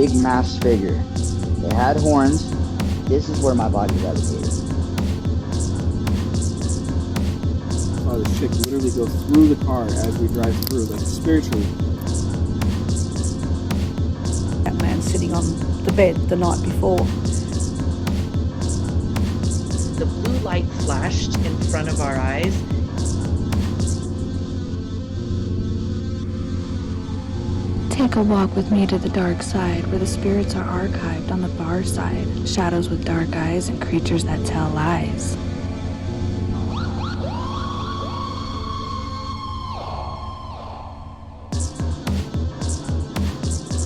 big mass figure. They had horns. This is where my body gravitated. Oh, this chick literally goes through the car as we drive through, like spiritually. That man sitting on the bed the night before. The blue light flashed in front of our eyes. Take a walk with me to the dark side, where the spirits are archived on the far side. Shadows with dark eyes and creatures that tell lies.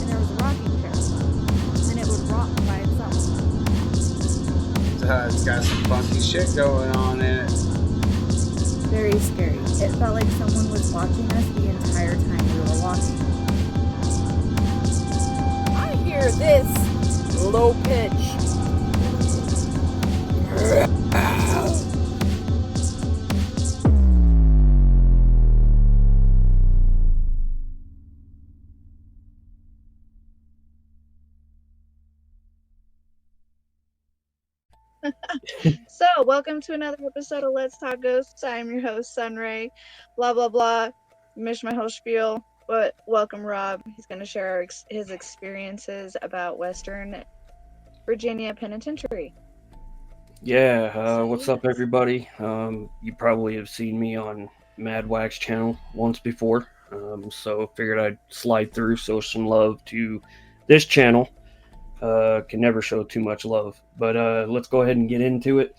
And there was a rocking chair, and it would rock by itself. It's got some funky shit going on in it. Very scary. It felt like someone was watching us the entire time we were walking. I hear this low pitch. So, welcome to another episode of Let's Talk Ghosts. I'm your host, Sunray. Blah, blah, blah. Missed my whole spiel, but welcome, Rob. He's going to share his experiences about West Virginia Penitentiary. Yeah, what's up, everybody? You probably have seen me on MadWack's channel once before, so figured I'd slide through, show some love to this channel. Can never show too much love, but let's go ahead and get into it.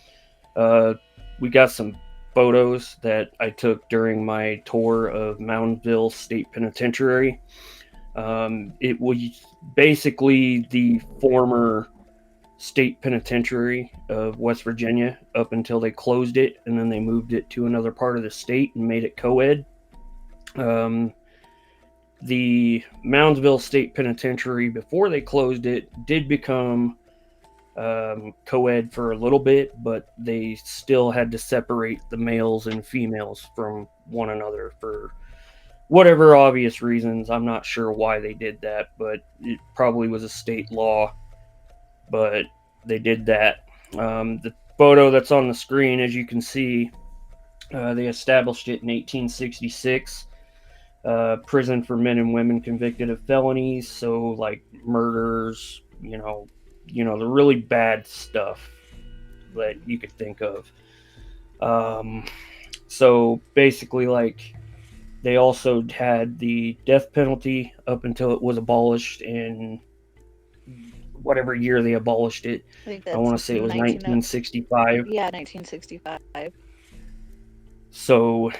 We got some photos that I took during my tour of Moundsville State Penitentiary. It was basically the former State Penitentiary of West Virginia up until they closed it, and then they moved it to another part of the state and made it co-ed. The Moundsville State Penitentiary, before they closed it, did become co-ed for a little bit, but they still had to separate the males and females from one another for whatever obvious reasons. I'm not sure why they did that, but it probably was a state law, but they did that. The photo that's on the screen, as you can see, they established it in 1866. Prison for men and women convicted of felonies, so like murders, you know, the really bad stuff that you could think of. So basically, like, they also had the death penalty up until it was abolished in whatever year they abolished it. I want to say it was 1965. Yeah, 1965. So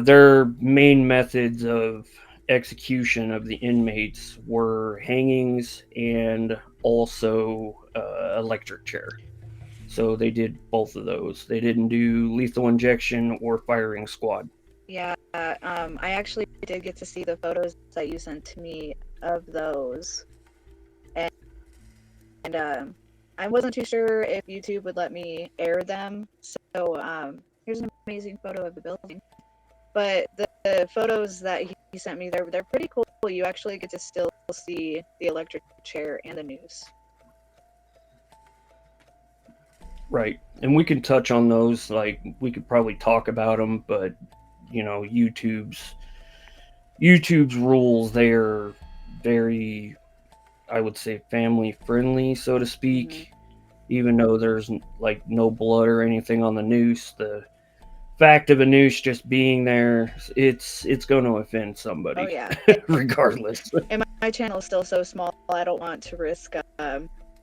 their main methods of execution of the inmates were hangings and also electric chair. So they did both of those. They didn't do lethal injection or firing squad. Yeah, I actually did get to see the photos that you sent to me of those. And I wasn't too sure if YouTube would let me air them. So here's an amazing photo of the building. But the photos that he sent me, they're pretty cool. You actually get to still see the electric chair and the noose. Right. And we can touch on those. Like, we could probably talk about them, but, you know, YouTube's rules, they're very, I would say, family friendly, so to speak. Mm-hmm. Even though there's like no blood or anything on the noose, the fact of a noose just being there, it's going to offend somebody. Oh yeah. Regardless. And my channel is still so small, I don't want to risk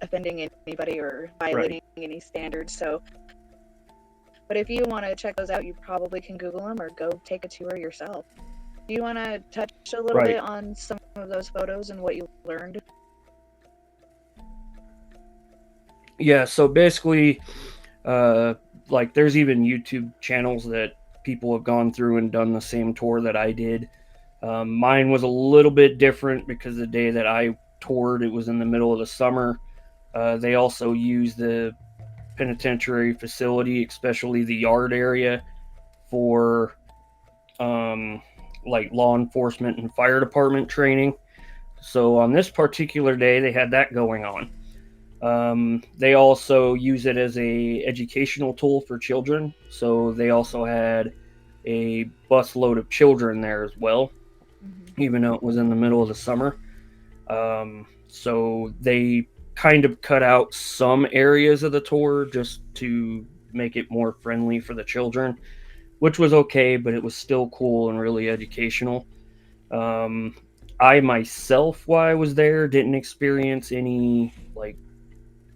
offending anybody or violating any standards. So, but if you want to check those out, you probably can Google them or go take a tour yourself. Do you want to touch a little bit on some of those photos and what you learned? Yeah, so basically, like, there's even YouTube channels that people have gone through and done the same tour that I did. Mine was a little bit different because the day that I toured, it was in the middle of the summer. They also used the penitentiary facility, especially the yard area, for like law enforcement and fire department training. So on this particular day, they had that going on. They also use it as a educational tool for children. So they also had a busload of children there as well, even though it was in the middle of the summer. So they kind of cut out some areas of the tour just to make it more friendly for the children, which was okay, but it was still cool and really educational. I myself, while I was there, didn't experience any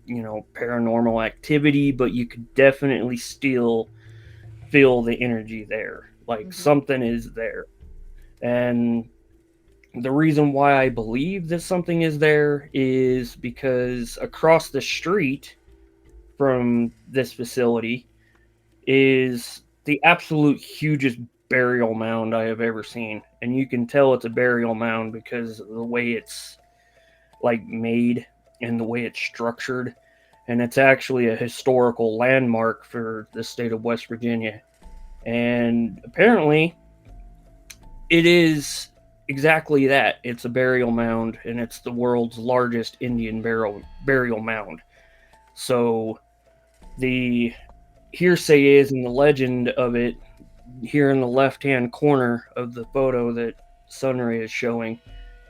paranormal activity, but you could definitely still feel the energy there. Like something is there. And the reason why I believe that something is there is because across the street from this facility is the absolute hugest burial mound I have ever seen. And you can tell it's a burial mound because of the way it's made and the way it's structured. And it's actually a historical landmark for the state of West Virginia. And apparently it is exactly that. It's a burial mound, and it's the world's largest Indian burial mound. So the hearsay is, in the legend of it, here in the left-hand corner of the photo that Sunray is showing,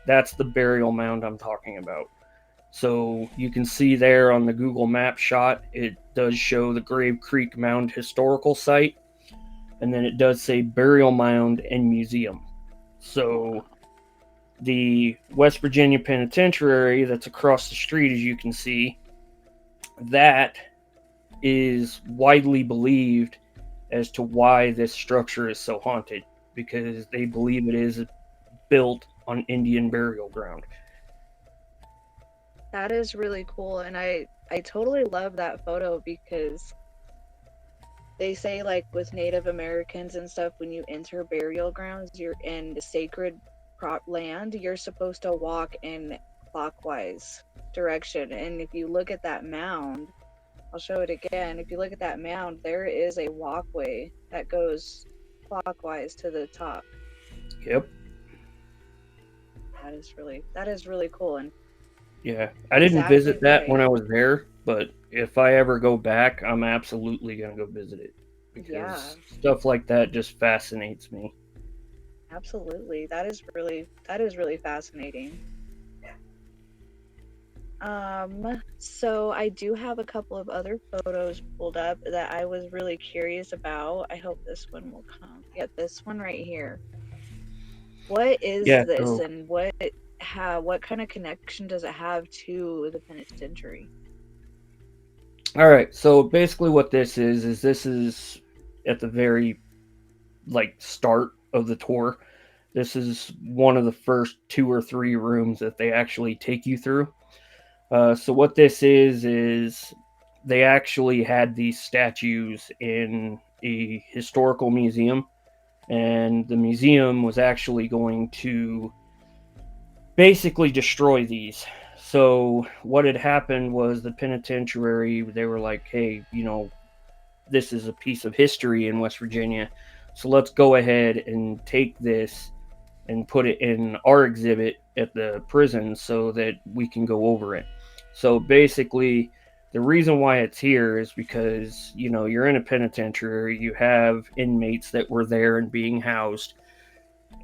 that's the burial mound I'm talking about. So you can see there on the Google Map shot, it does show the Grave Creek Mound Historical Site, and then it does say Burial Mound and Museum. So the West Virginia Penitentiary that's across the street, as you can see, that is widely believed as to why this structure is so haunted, because they believe it is built on Indian burial ground. That is really cool, and I totally love that photo because they say, like, with Native Americans and stuff, when you enter burial grounds, you're in the sacred land, you're supposed to walk in clockwise direction. And if you look at that mound, I'll show it again. If you look at that mound, there is a walkway that goes clockwise to the top. Yep. That is really cool. And yeah, I didn't visit that when I was there, but if I ever go back, I'm absolutely going to go visit it, because stuff like that just fascinates me. Absolutely. That is really fascinating. So I do have a couple of other photos pulled up that I was really curious about. I hope this one will come. Yeah, this one right here. What is this, and what kind of connection does it have to the penitentiary? All right, so basically what this is this is at the very start of the tour. This is one of the first 2 or 3 rooms that they actually take you through. So what this is they actually had these statues in a historical museum, and the museum was actually going to basically destroy these. So what had happened was the penitentiary, they were like, hey, this is a piece of history in West Virginia, so let's go ahead and take this and put it in our exhibit at the prison so that we can go over it. So basically, the reason why it's here is because, you're in a penitentiary, you have inmates that were there and being housed,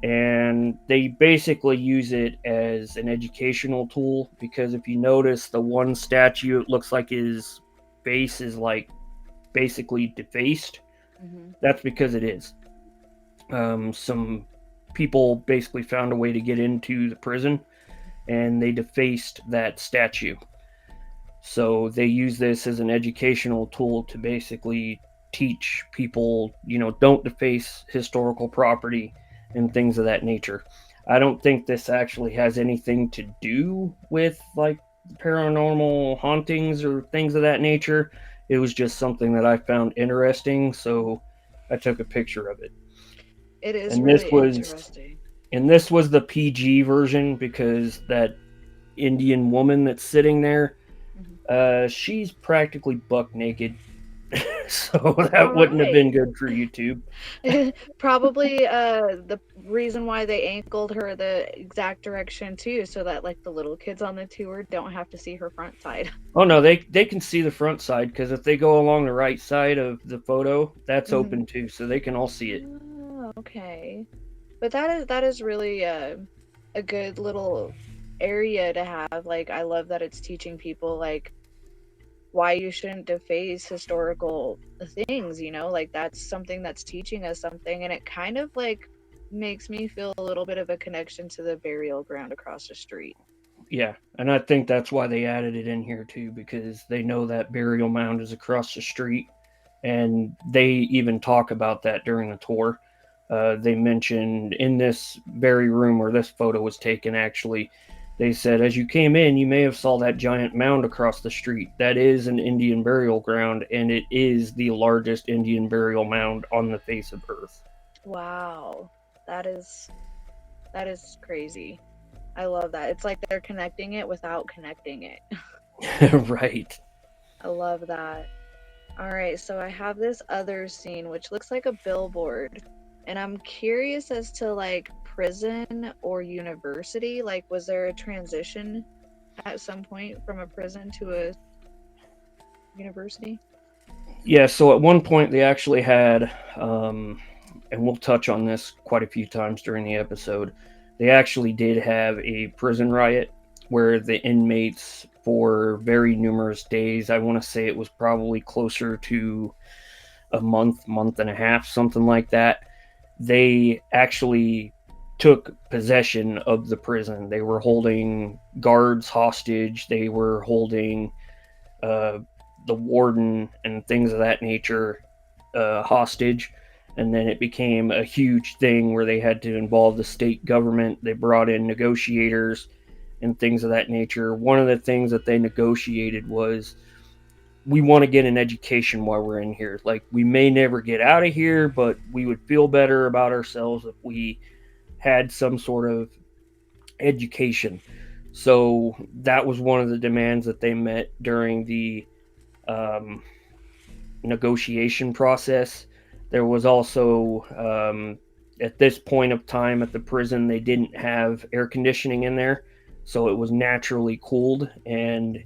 and they basically use it as an educational tool, because if you notice the one statue, it looks like his face is basically defaced. That's because it is. Some people basically found a way to get into the prison, and they defaced that statue. So they use this as an educational tool to basically teach people, don't deface historical property and things of that nature. I don't think this actually has anything to do with paranormal hauntings or things of that nature. It was just something that I found interesting, so I took a picture of it. It is really interesting. And this was the PG version, because that Indian woman that's sitting there, she's practically buck naked. So that All wouldn't have right. been good for YouTube. Probably the reason why they angled her the exact direction too, so that like the little kids on the tour don't have to see her front side. Oh no, they can see the front side because if they go along the right side of the photo, that's Mhm. open too, so they can all see it. Oh, okay. But that is really a good little area to have. Like I love that it's teaching people like why you shouldn't deface historical things, like that's something that's teaching us something, and it kind of like makes me feel a little bit of a connection to the burial ground across the street. Yeah, and I think that's why they added it in here too, because they know that burial mound is across the street, and they even talk about that during the tour. They mentioned in this very room where this photo was taken, actually, they said, as you came in, you may have saw that giant mound across the street. That is an Indian burial ground, and it is the largest Indian burial mound on the face of Earth. Wow. That is crazy. I love that. It's like they're connecting it without connecting it. Right. I love that. All right, so I have this other scene which looks like a billboard, and I'm curious as to like prison or university. Like, was there a transition at some point from a prison to a university? Yeah, so at one point they actually had, and we'll touch on this quite a few times during the episode, they actually did have a prison riot where the inmates, for very numerous days, I want to say it was probably closer to a month and a half, something like that, they actually took possession of the prison. They were holding guards hostage, they were holding uh, the warden and things of that nature hostage. And then it became a huge thing where they had to involve the state government. They brought in negotiators and things of that nature. One of the things that they negotiated was, we want to get an education while we're in here. Like, we may never get out of here, but we would feel better about ourselves if we had some sort of education. So that was one of the demands that they met during the um, negotiation process. There was also, at this point of time at the prison, they didn't have air conditioning in there, so it was naturally cooled. And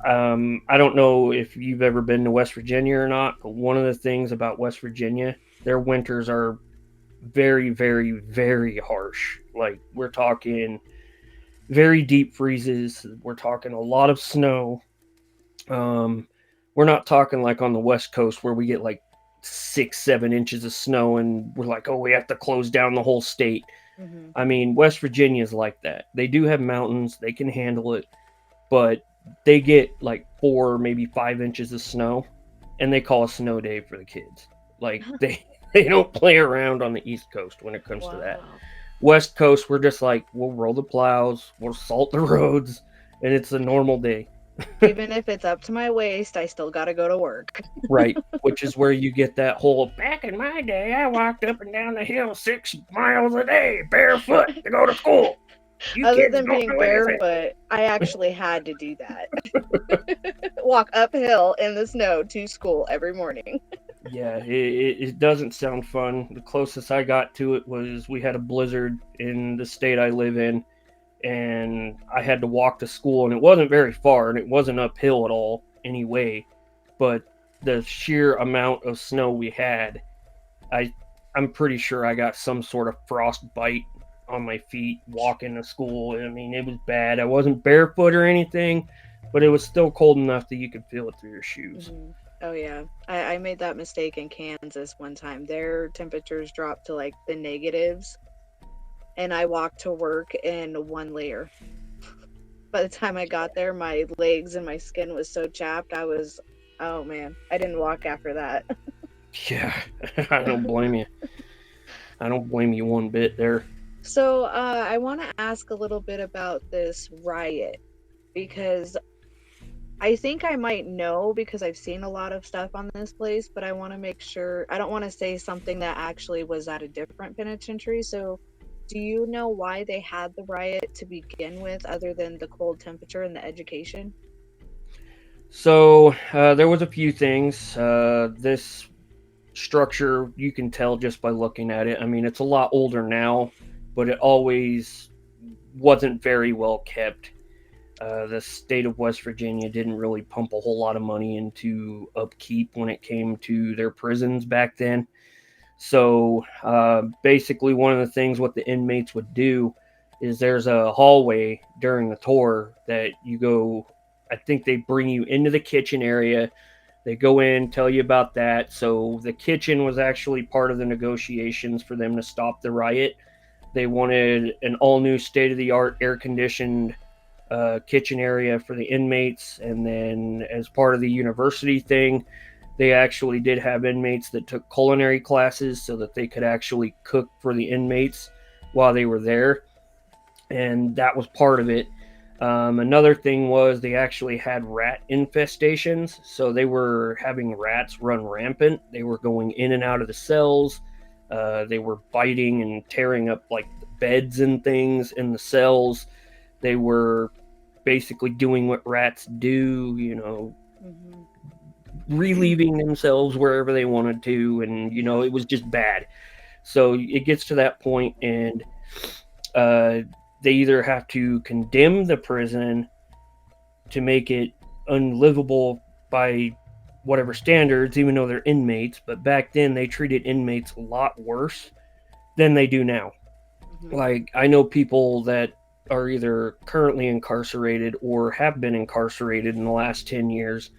I don't know if you've ever been to West Virginia or not, but one of the things about West Virginia, their winters are very, very, very harsh. Like, we're talking very deep freezes. We're talking a lot of snow. Um, we're not talking like on the West Coast where we get like 6, 7 inches of snow and we're like, oh, we have to close down the whole state. Mm-hmm. I mean, West Virginia is like that. They do have mountains, they can handle it, but they get like 4, maybe 5 inches of snow, and they call a snow day for the kids. Like, they don't play around on the East Coast when it comes to that. Wow. West Coast, we're just like, we'll roll the plows, we'll salt the roads, and it's a normal day. Even if it's up to my waist, I still gotta go to work. Right, which is where you get that whole, back in my day, I walked up and down the hill 6 miles a day, barefoot, to go to school. You Other kids than don't being know anything. barefoot, I actually had to do that. Walk uphill in the snow to school every morning. Yeah, it doesn't sound fun. The closest I got to it was, we had a blizzard in the state I live in, and I had to walk to school, and it wasn't very far, and it wasn't uphill at all anyway. But the sheer amount of snow we had, I'm pretty sure I got some sort of frostbite on my feet walking to school. I mean, it was bad. I wasn't barefoot or anything, but it was still cold enough that you could feel it through your shoes. Mm-hmm. Oh yeah, I made that mistake in Kansas one time. Their temperatures dropped to like the negatives, and I walked to work in one layer. By the time I got there, my legs and my skin was so chapped. Oh man, I didn't walk after that. Yeah, I don't blame you. I don't blame you one bit there. So I want to ask a little bit about this riot, because I think I might know because I've seen a lot of stuff on this place, but I want to make sure. I don't want to say something that actually was at a different penitentiary. So, do you know why they had the riot to begin with, other than the cold temperature and the education? So there was a few things. This structure, you can tell just by looking at it. I mean, it's a lot older now, but it always wasn't very well kept. The state of West Virginia didn't really pump a whole lot of money into upkeep when it came to their prisons back then. So basically, one of the things what the inmates would do is there's a hallway during the tour that you go. I think they bring you into the kitchen area. They go in, tell you about that. So the kitchen was actually part of the negotiations for them to stop the riot. They wanted an all new state of the art air conditioned kitchen area for the inmates. And then, as part of the university thing, they actually did have inmates that took culinary classes so that they could actually cook for the inmates while they were there. And that was part of it. Another thing was they actually had rat infestations. So they were having rats run rampant. They were going in and out of the cells. They were biting and tearing up like the beds and things in the cells. They were basically doing what rats do, you know, relieving themselves wherever they wanted to. And, you know, it was just bad. So it gets to that point, and they either have to condemn the prison to make it unlivable by whatever standards, even though they're inmates. But back then, they treated inmates a lot worse than they do now. Like, I know people that are either currently incarcerated or have been incarcerated in the last 10 years,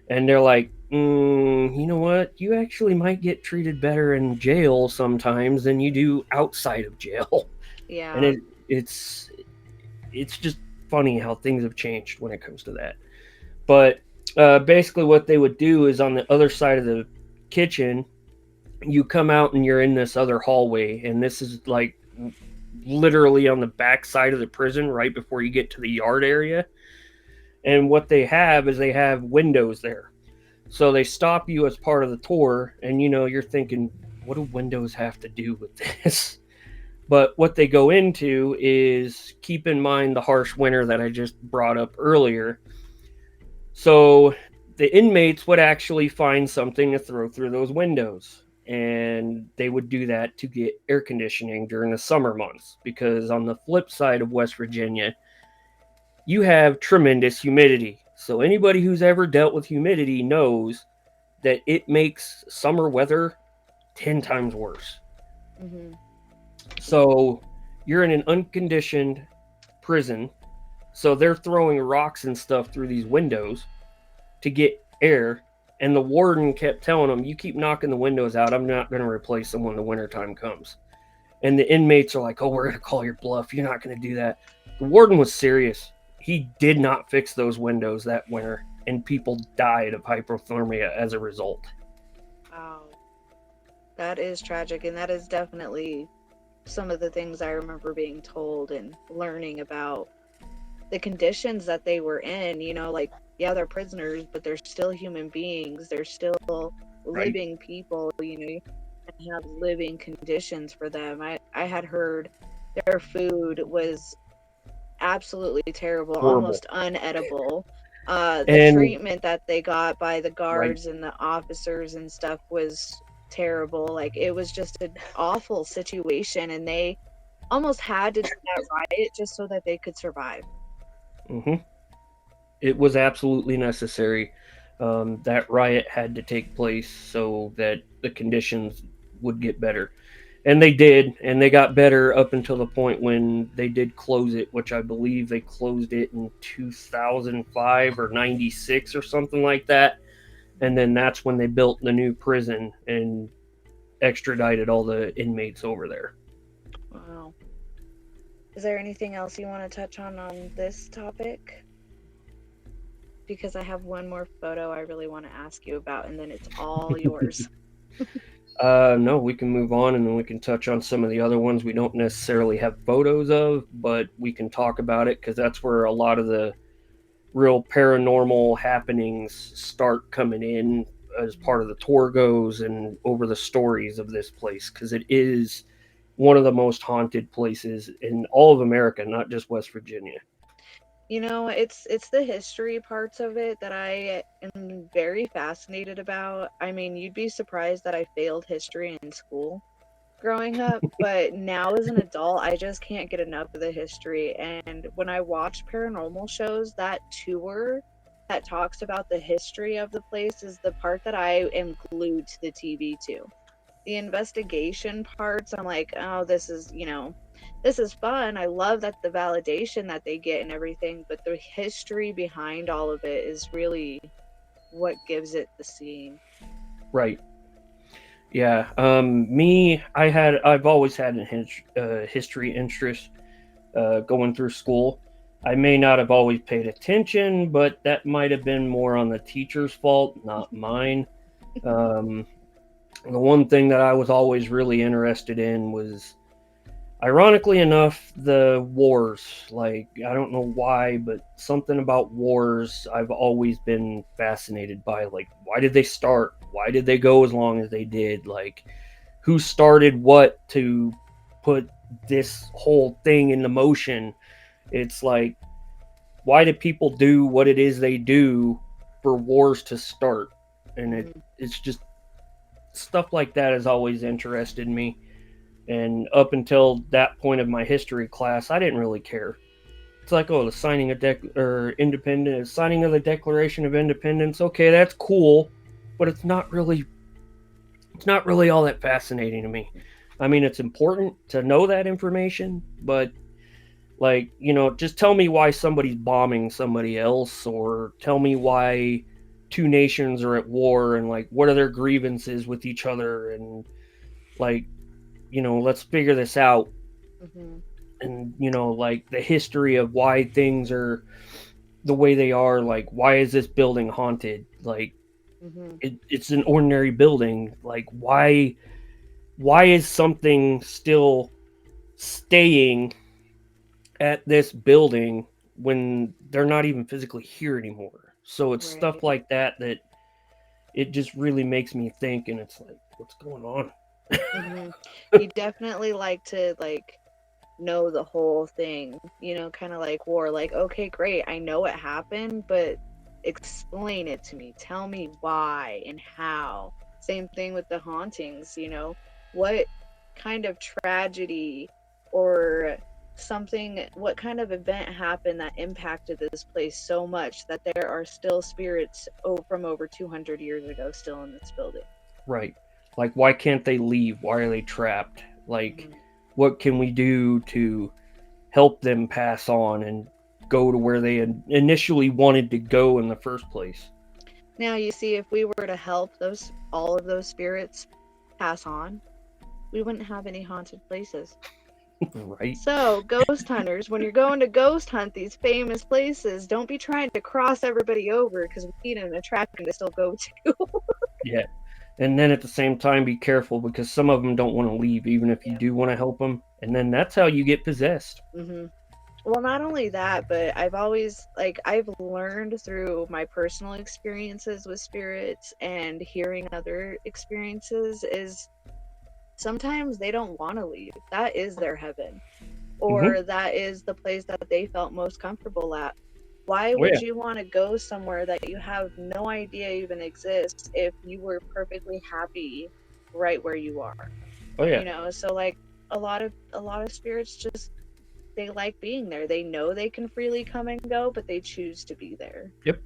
and they're like, you know what? You actually might get treated better in jail sometimes than you do outside of jail. Yeah. And it's just funny how things have changed when it comes to that. But basically what they would do is on the other side of the kitchen, you come out and you're in this other hallway, and this is like literally on the back side of the prison right before you get to the yard area. And what they have is they have windows there. So they stop you as part of the tour, and you know, you're thinking, what do windows have to do with this? But what they go into is, keep in mind the harsh winter that I just brought up earlier. So the inmates would actually find something to throw through those windows. And they would do that to get air conditioning during the summer months. Because on the flip side of West Virginia, you have tremendous humidity. So anybody who's ever dealt with humidity knows that it makes summer weather 10 times worse. So you're in an unconditioned prison. So they're throwing rocks and stuff through these windows to get air. And the warden kept telling them, you keep knocking the windows out, I'm not going to replace them when the wintertime comes. And the inmates are like, oh, we're going to call your bluff. You're not going to do that. The warden was serious. He did not fix those windows that winter, and people died of hypothermia as a result. Wow. That is tragic, and that is definitely some of the things I remember being told and learning about the conditions that they were in. You know, like, yeah, they're prisoners, but they're still human beings. They're still living people, you know, you have living conditions for them. I had heard their food was absolutely terrible, Horrible. almost unedible. The treatment that they got by the guards and the officers and stuff was terrible. Like, it was just an awful situation, and they almost had to do that riot just so that they could survive. It was absolutely necessary. That riot had to take place so that the conditions would get better. And they did, and they got better up until the point when they did close it, which I believe they closed it in 2005 or 96 or something like that. And then that's when they built the new prison and extradited all the inmates over there. Wow. Is there anything else you want to touch on this topic? Because I have one more photo I really want to ask you about, and then it's all yours. No, we can move on, and then we can touch on some of the other ones we don't necessarily have photos of, but we can talk about it because that's where a lot of the real paranormal happenings start coming in as part of the tour goes and over the stories of this place, because it is one of the most haunted places in all of America, not just West Virginia. You know, it's the history parts of it that I am very fascinated about. I mean, you'd be surprised that I failed history in school growing up, but now as an adult, I just can't get enough of the history. And when I watch paranormal shows, that tour that talks about the history of the place is the part that I am glued to the TV to. The investigation parts, I'm like, oh, this is, this is fun. I love that the validation that they get and everything, but the history behind all of it is really what gives it the scene. Right. Yeah. I've always had a history interest going through school. I may not have always paid attention, but that might have been more on the teacher's fault, not mine. Um, the one thing that I was always really interested in was, ironically enough, the wars. Like, I don't know why, but something about wars I've always been fascinated by. Like, why did they start? Why did they go as long as they did? Like, who started what to put this whole thing into motion? It's like, why do people do what it is they do for wars to start? And it's just stuff like that has always interested me. And up until that point of my history class, I didn't really care. It's like, oh, the signing of signing of the Declaration of Independence. Okay, that's cool, but it's not really all that fascinating to me. I mean, it's important to know that information, but like, just tell me why somebody's bombing somebody else, or tell me why two nations are at war, and like, what are their grievances with each other, and like, let's figure this out. And like the history of why things are the way they are. Like, why is this building haunted? Like, it's an ordinary building. Like, why is something still staying at this building when they're not even physically here anymore? So it's stuff like that it just really makes me think, and it's like, what's going on? You definitely like to know the whole thing, kind of like war. Like, okay, great, I know it happened, but explain it to me. Tell me why and how. Same thing with the hauntings, what kind of tragedy or something, what kind of event happened that impacted this place so much that there are still spirits from over 200 years ago still in this building. Right. Like, why can't they leave? Why are they trapped? Like, what can we do to help them pass on and go to where they initially wanted to go in the first place? Now, you see, if we were to help all of those spirits pass on, we wouldn't have any haunted places. Right. So, ghost hunters, when you're going to ghost hunt these famous places, don't be trying to cross everybody over, because we need an attraction to still go to. Yeah. And then at the same time, be careful, because some of them don't want to leave, even if you do want to help them. And then that's how you get possessed. Well, not only that, but I've learned through my personal experiences with spirits and hearing other experiences is sometimes they don't want to leave. That is their heaven, or that is the place that they felt most comfortable at. Why would you want to go somewhere that you have no idea even exists if you were perfectly happy right where you are? Oh yeah. So like a lot of spirits just, they like being there. They know they can freely come and go, but they choose to be there. Yep.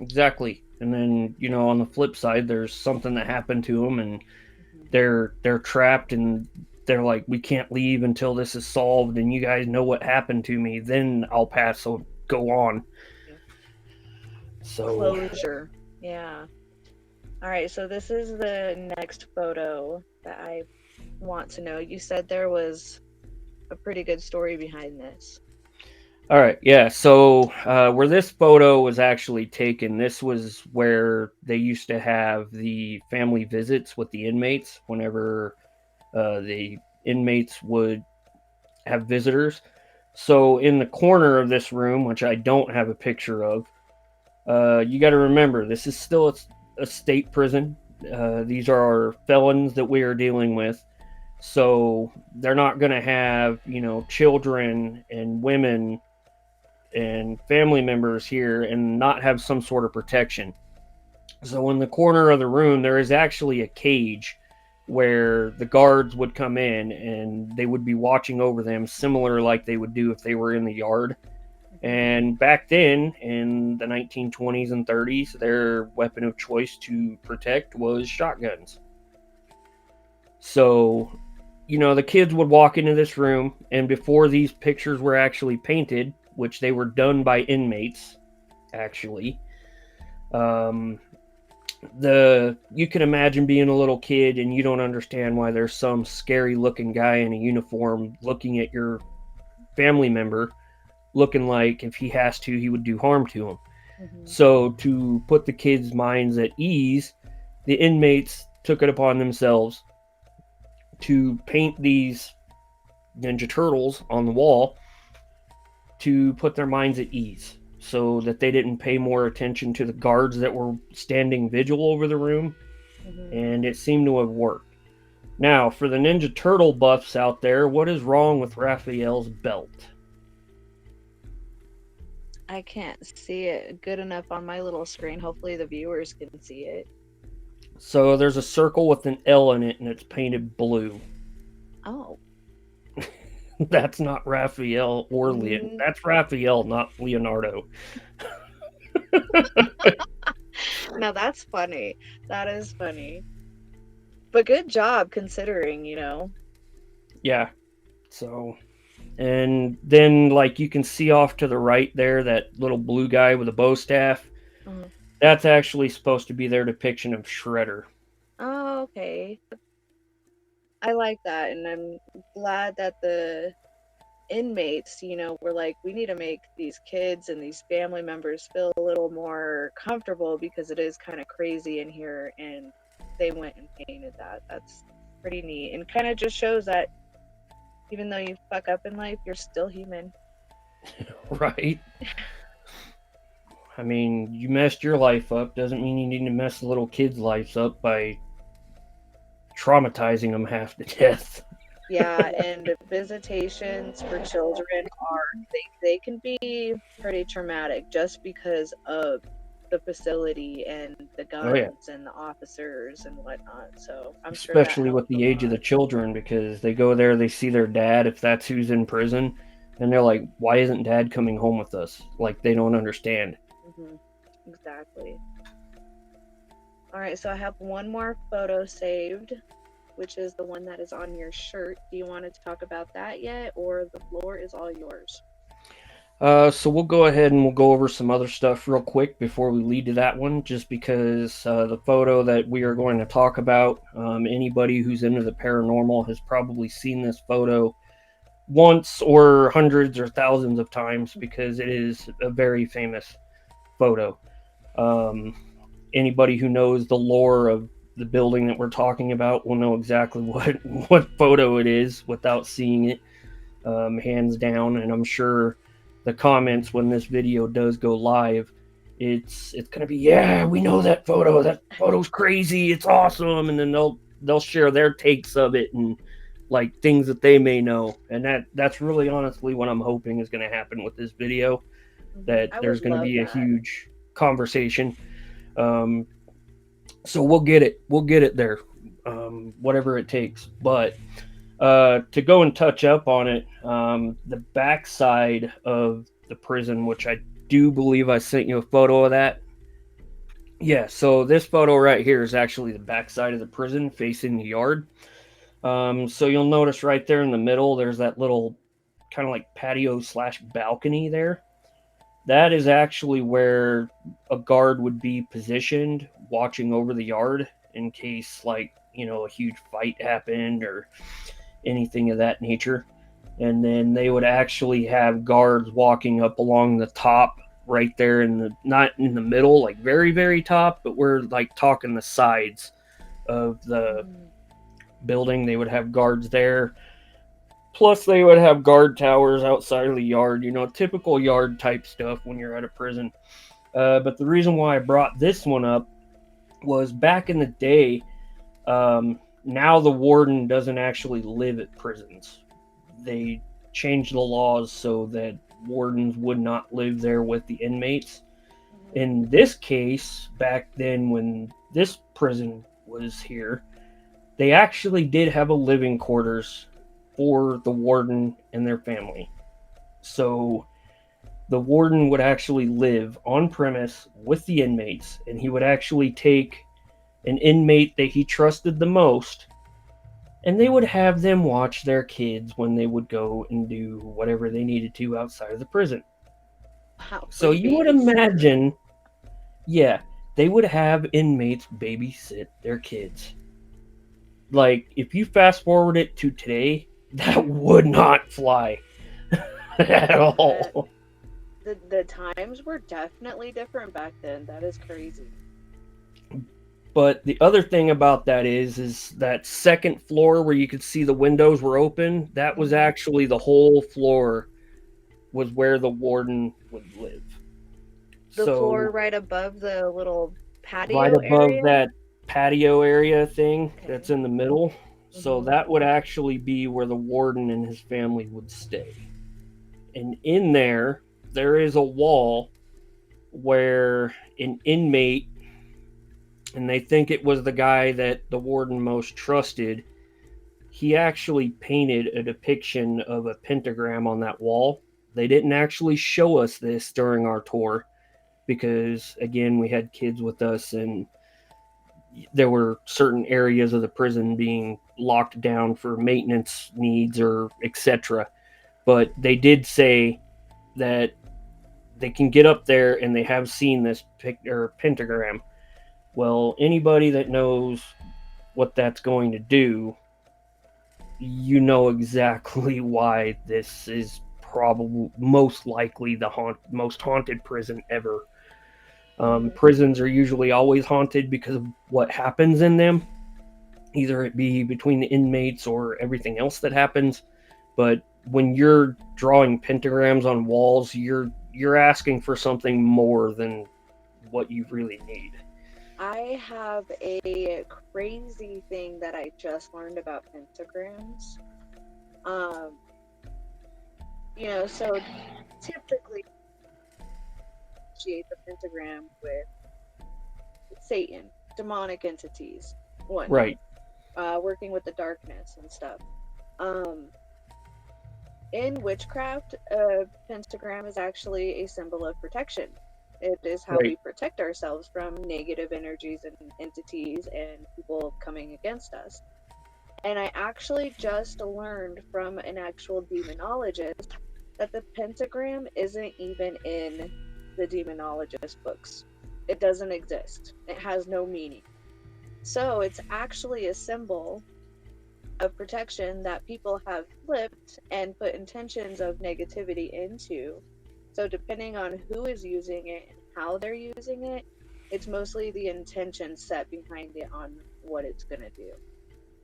Exactly. And then, on the flip side, there's something that happened to them, and they're trapped, and they're like, we can't leave until this is solved, and you guys know what happened to me, then I'll pass, so go on. So closure. Yeah. All right, so this is the next photo that I want to know. You said there was a pretty good story behind this. all right, yeah, so where this photo was actually taken, this was where they used to have the family visits with the inmates whenever the inmates would have visitors. So in the corner of this room, which I don't have a picture of, you got to remember, this is still a state prison. These are felons that we are dealing with. So they're not going to have, children and women and family members here and not have some sort of protection. So in the corner of the room, there is actually a cage where the guards would come in and they would be watching over them, similar like they would do if they were in the yard. And back then, in the 1920s and 30s, their weapon of choice to protect was shotguns. So, the kids would walk into this room, and before these pictures were actually painted, which they were done by inmates, actually, you can imagine being a little kid and you don't understand why there's some scary looking guy in a uniform looking at your family member, looking like if he has to, he would do harm to him. So to put the kids' minds at ease, the inmates took it upon themselves to paint these Ninja Turtles on the wall to put their minds at ease, so that they didn't pay more attention to the guards that were standing vigil over the room. And it seemed to have worked. Now, for the Ninja Turtle buffs out there, what is wrong with Raphael's belt? I can't see it good enough on my little screen. Hopefully the viewers can see it. So there's a circle with an L in it, and it's painted blue. Oh. That's not Raphael or Leonardo. That's Raphael, not Leonardo. Now that's funny. That is funny. But good job considering, Yeah. So, and then you can see off to the right there, that little blue guy with a bow staff. That's actually supposed to be their depiction of Shredder. Oh, okay. I like that, and I'm glad that the inmates, were like, we need to make these kids and these family members feel a little more comfortable because it is kind of crazy in here, and they went and painted that. That's pretty neat, and kind of just shows that even though you fuck up in life, you're still human. Right? I mean, you messed your life up doesn't mean you need to mess the little kids' lives up by traumatizing them half to death. Yeah, and visitations for children they can be pretty traumatic just because of the facility and the guns and the officers and whatnot. So I'm sure that especially with the age of the children, because they go there, they see their dad, if that's who's in prison, and they're like, why isn't dad coming home with us? Like, they don't understand. Exactly. All right, so I have one more photo saved, which is the one that is on your shirt. Do you want to talk about that yet, or the floor is all yours? So we'll go ahead and we'll go over some other stuff real quick before we lead to that one, just because the photo that we are going to talk about, anybody who's into the paranormal has probably seen this photo once or hundreds or thousands of times, because it is a very famous photo. Anybody who knows the lore of the building that we're talking about will know exactly what photo it is without seeing it, hands down. And I'm sure the comments when this video does go live, it's gonna be, yeah, we know that photo. That photo's crazy. It's awesome. And then they'll share their takes of it and things that they may know. And that's really honestly what I'm hoping is going to happen with this video. That there's going to be a huge conversation. So we'll get it there, whatever it takes. But to go and touch up on it, the backside of the prison, which I do believe I sent you a photo of that. Yeah, so this photo right here is actually the backside of the prison facing the yard. So you'll notice right there in the middle, there's that little kind of like patio / balcony there. That is actually where a guard would be positioned, watching over the yard in case a huge fight happened or anything of that nature. And then they would actually have guards walking up along the top right there, not in the middle, very, very top, but we're talking the sides of the building. They would have guards there. Plus, they would have guard towers outside of the yard, typical yard type stuff when you're at a prison. But the reason why I brought this one up was back in the day, now the warden doesn't actually live at prisons. They changed the laws so that wardens would not live there with the inmates. In this case, back then when this prison was here, they actually did have a living quarters for the warden and their family. So the warden would actually live on premise with the inmates, and he would actually take an inmate that he trusted the most, and they would have them watch their kids when they would go and do whatever they needed to outside of the prison. Wow, So free you would babysitter. imagine, yeah, they would have inmates babysit their kids. Like, if you fast forward it to today, that would not fly at all. The times were definitely different back then. That is crazy. But the other thing about that is that second floor where you could see the windows were open, that was actually the whole floor was where the warden would live. The floor right above the little patio right above area? that patio area thing Okay. that's in the middle. So that would actually be where the warden and his family would stay. And in there is a wall where an inmate, and they think it was the guy that the warden most trusted, he actually painted a depiction of a pentagram on that wall. They didn't actually show us this during our tour because, again, we had kids with us and there were certain areas of the prison being locked down for maintenance needs or etc. But they did say that they can get up there and they have seen this pentagram. Well, anybody that knows what that's going to do, you know exactly why this is probably most likely the most haunted prison ever. Prisons are usually always haunted because of what happens in them, either it be between the inmates or everything else that happens. But when you're drawing pentagrams on walls, you're asking for something more than what you really need. I have a crazy thing that I just learned about pentagrams. So typically associate the pentagram with Satan, demonic entities, Right. Working with the darkness and stuff. In witchcraft, a pentagram is actually a symbol of protection. It is how we protect ourselves from negative energies and entities and people coming against us. And I actually just learned from an actual demonologist that the pentagram isn't even in the demonologist books. It doesn't exist. It has no meaning. So it's actually a symbol of protection that people have flipped and put intentions of negativity into. So depending on who is using it and how they're using it, it's mostly the intention set behind it on what it's going to do.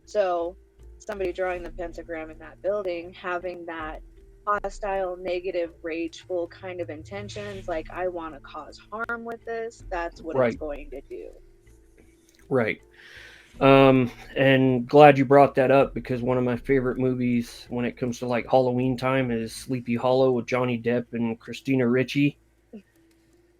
So somebody drawing the pentagram in that building, having that hostile, negative, rageful kind of intentions, like I want to cause harm with this, that's what it's going to do. Right. And glad you brought that up because one of my favorite movies when it comes to like Halloween time is Sleepy Hollow with Johnny Depp and Christina Ricci.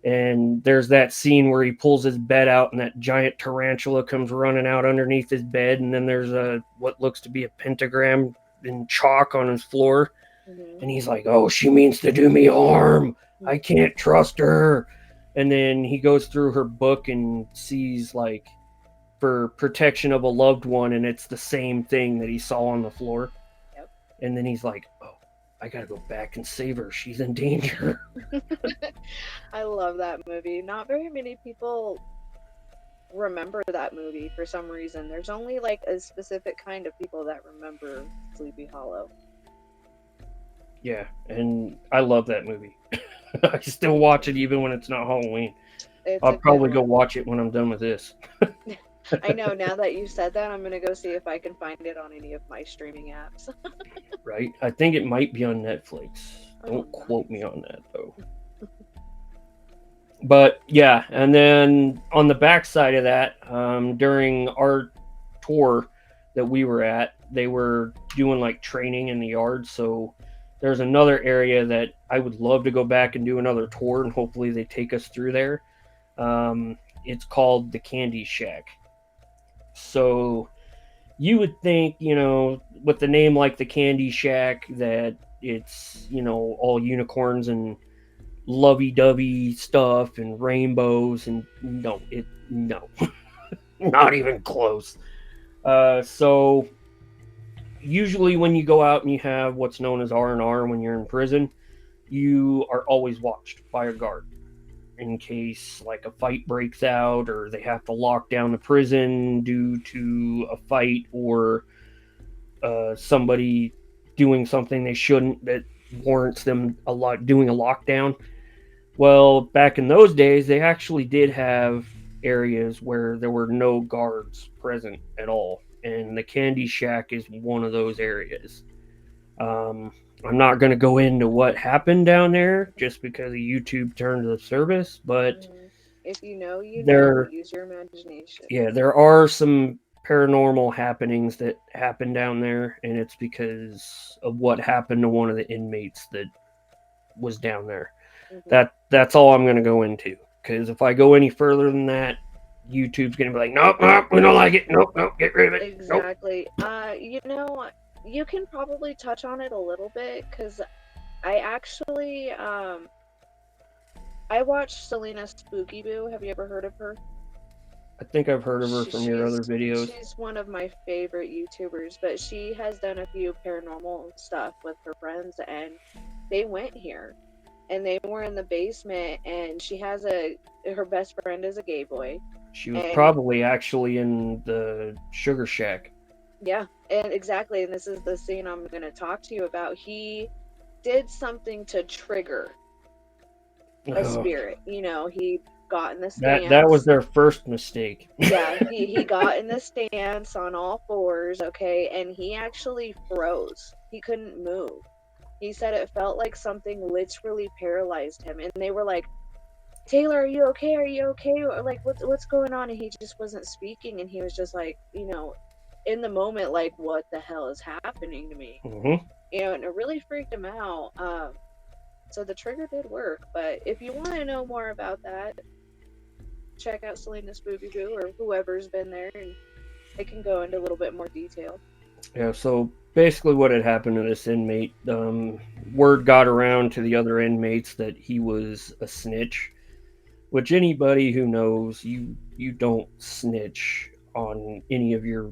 And there's that scene where he pulls his bed out and that giant tarantula comes running out underneath his bed, and then there's what looks to be a pentagram in chalk on his floor. And he's like, "Oh, she means to do me harm. I can't trust her." And then he goes through her book and sees like for protection of a loved one, and it's the same thing that he saw on the floor. Yep. And then he's like, "Oh, I gotta go back and save her. She's in danger." I love that movie. Not very many people remember that movie for some reason. There's only like a specific kind of people that remember Sleepy Hollow. Yeah, and I love that movie. I still watch it even when it's not Halloween. I'll probably go watch it when I'm done with this. I know, now that you said that, I'm going to go see if I can find it on any of my streaming apps. Right? I think it might be on Netflix. Don't quote me on that, though. But, yeah, and then on the backside of that, during our tour that we were at, they were doing, like, training in the yard, so there's another area that I would love to go back and do another tour, and hopefully they take us through there. It's called the Candy Shack. So you would think, with the name like the Candy Shack, that it's, all unicorns and lovey-dovey stuff and rainbows, and no, not even close. So usually when you go out and you have what's known as R&R when you're in prison, you are always watched by a guard in case like a fight breaks out or they have to lock down the prison due to a fight or somebody doing something they shouldn't that warrants them doing a lockdown. Well, back in those days, they actually did have areas where there were no guards present at all, and the Candy Shack is one of those areas. I'm not going to go into what happened down there just because of YouTube turned the service, but if you know, there, use your imagination. yeah, there are some paranormal happenings that happen down there, and it's because of what happened to one of the inmates that was down there. That's all I'm going to go into, because if I go any further than that, YouTube's going to be like, nope, we don't like it. Nope, get rid of it. Exactly. Nope. You can probably touch on it a little bit, because I actually, I watched Selena Spooky Boo. Have you ever heard of her? I think I've heard of her from your other videos. She's one of my favorite YouTubers, but she has done a few paranormal stuff with her friends, and they went here. And they were in the basement, and she has her best friend is a gay boy. She was probably actually in the Sugar Shack. Yeah, and exactly, and this is the scene I'm going to talk to you about. He did something to trigger a spirit. He got in the stance. That was their first mistake. Yeah, he got in the stance on all fours, okay, and he actually froze. He couldn't move. He said it felt like something literally paralyzed him, and they were like, Taylor, are you okay? Are you okay? Or like, what's going on? And he just wasn't speaking, and he was just like, in the moment, like, what the hell is happening to me? Mm-hmm. And it really freaked him out. So the trigger did work, but if you want to know more about that, check out Selena Spooky Boo or whoever's been there, and they can go into a little bit more detail. Yeah, so basically what had happened to this inmate, word got around to the other inmates that he was a snitch, which anybody who knows, you don't snitch on any of your,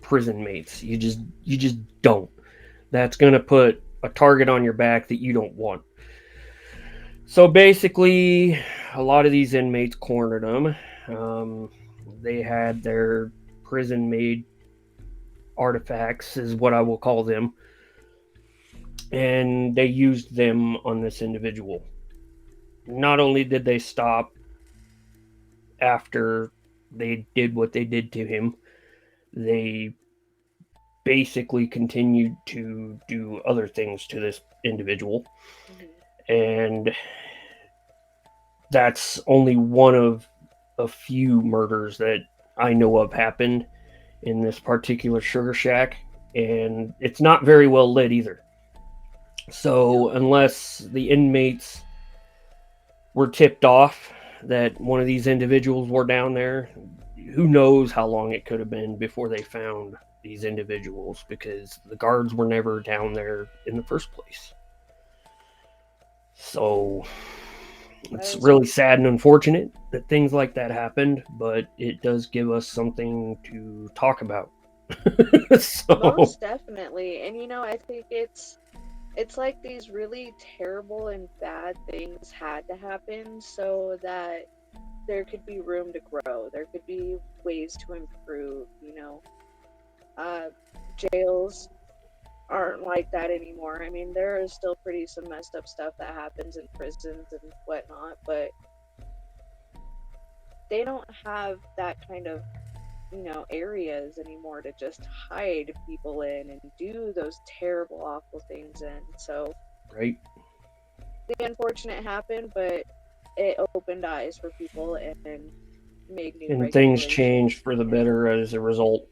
prison mates. You just don't. That's going to put a target on your back that you don't want. So basically, a lot of these inmates cornered him. They had their prison-made artifacts, is what I will call them, and they used them on this individual. Not only did they stop after they did what they did to him, they basically continued to do other things to this individual. And that's only one of a few murders that I know of happened in this particular Sugar Shack, and it's not very well lit either. So unless the inmates were tipped off that one of these individuals were down there, who knows how long it could have been before they found these individuals, because the guards were never down there in the first place. So it's really sad and unfortunate that things like that happened, but it does give us something to talk about. Most definitely. And I think it's like these really terrible and bad things had to happen so that there could be room to grow. There could be ways to improve, jails aren't like that anymore. I mean, there is still some messed up stuff that happens in prisons and whatnot, but they don't have that kind of, areas anymore to just hide people in and do those terrible, awful things in. So, right. The unfortunate happened, but it opened eyes for people and made new and things changed for the better as a result.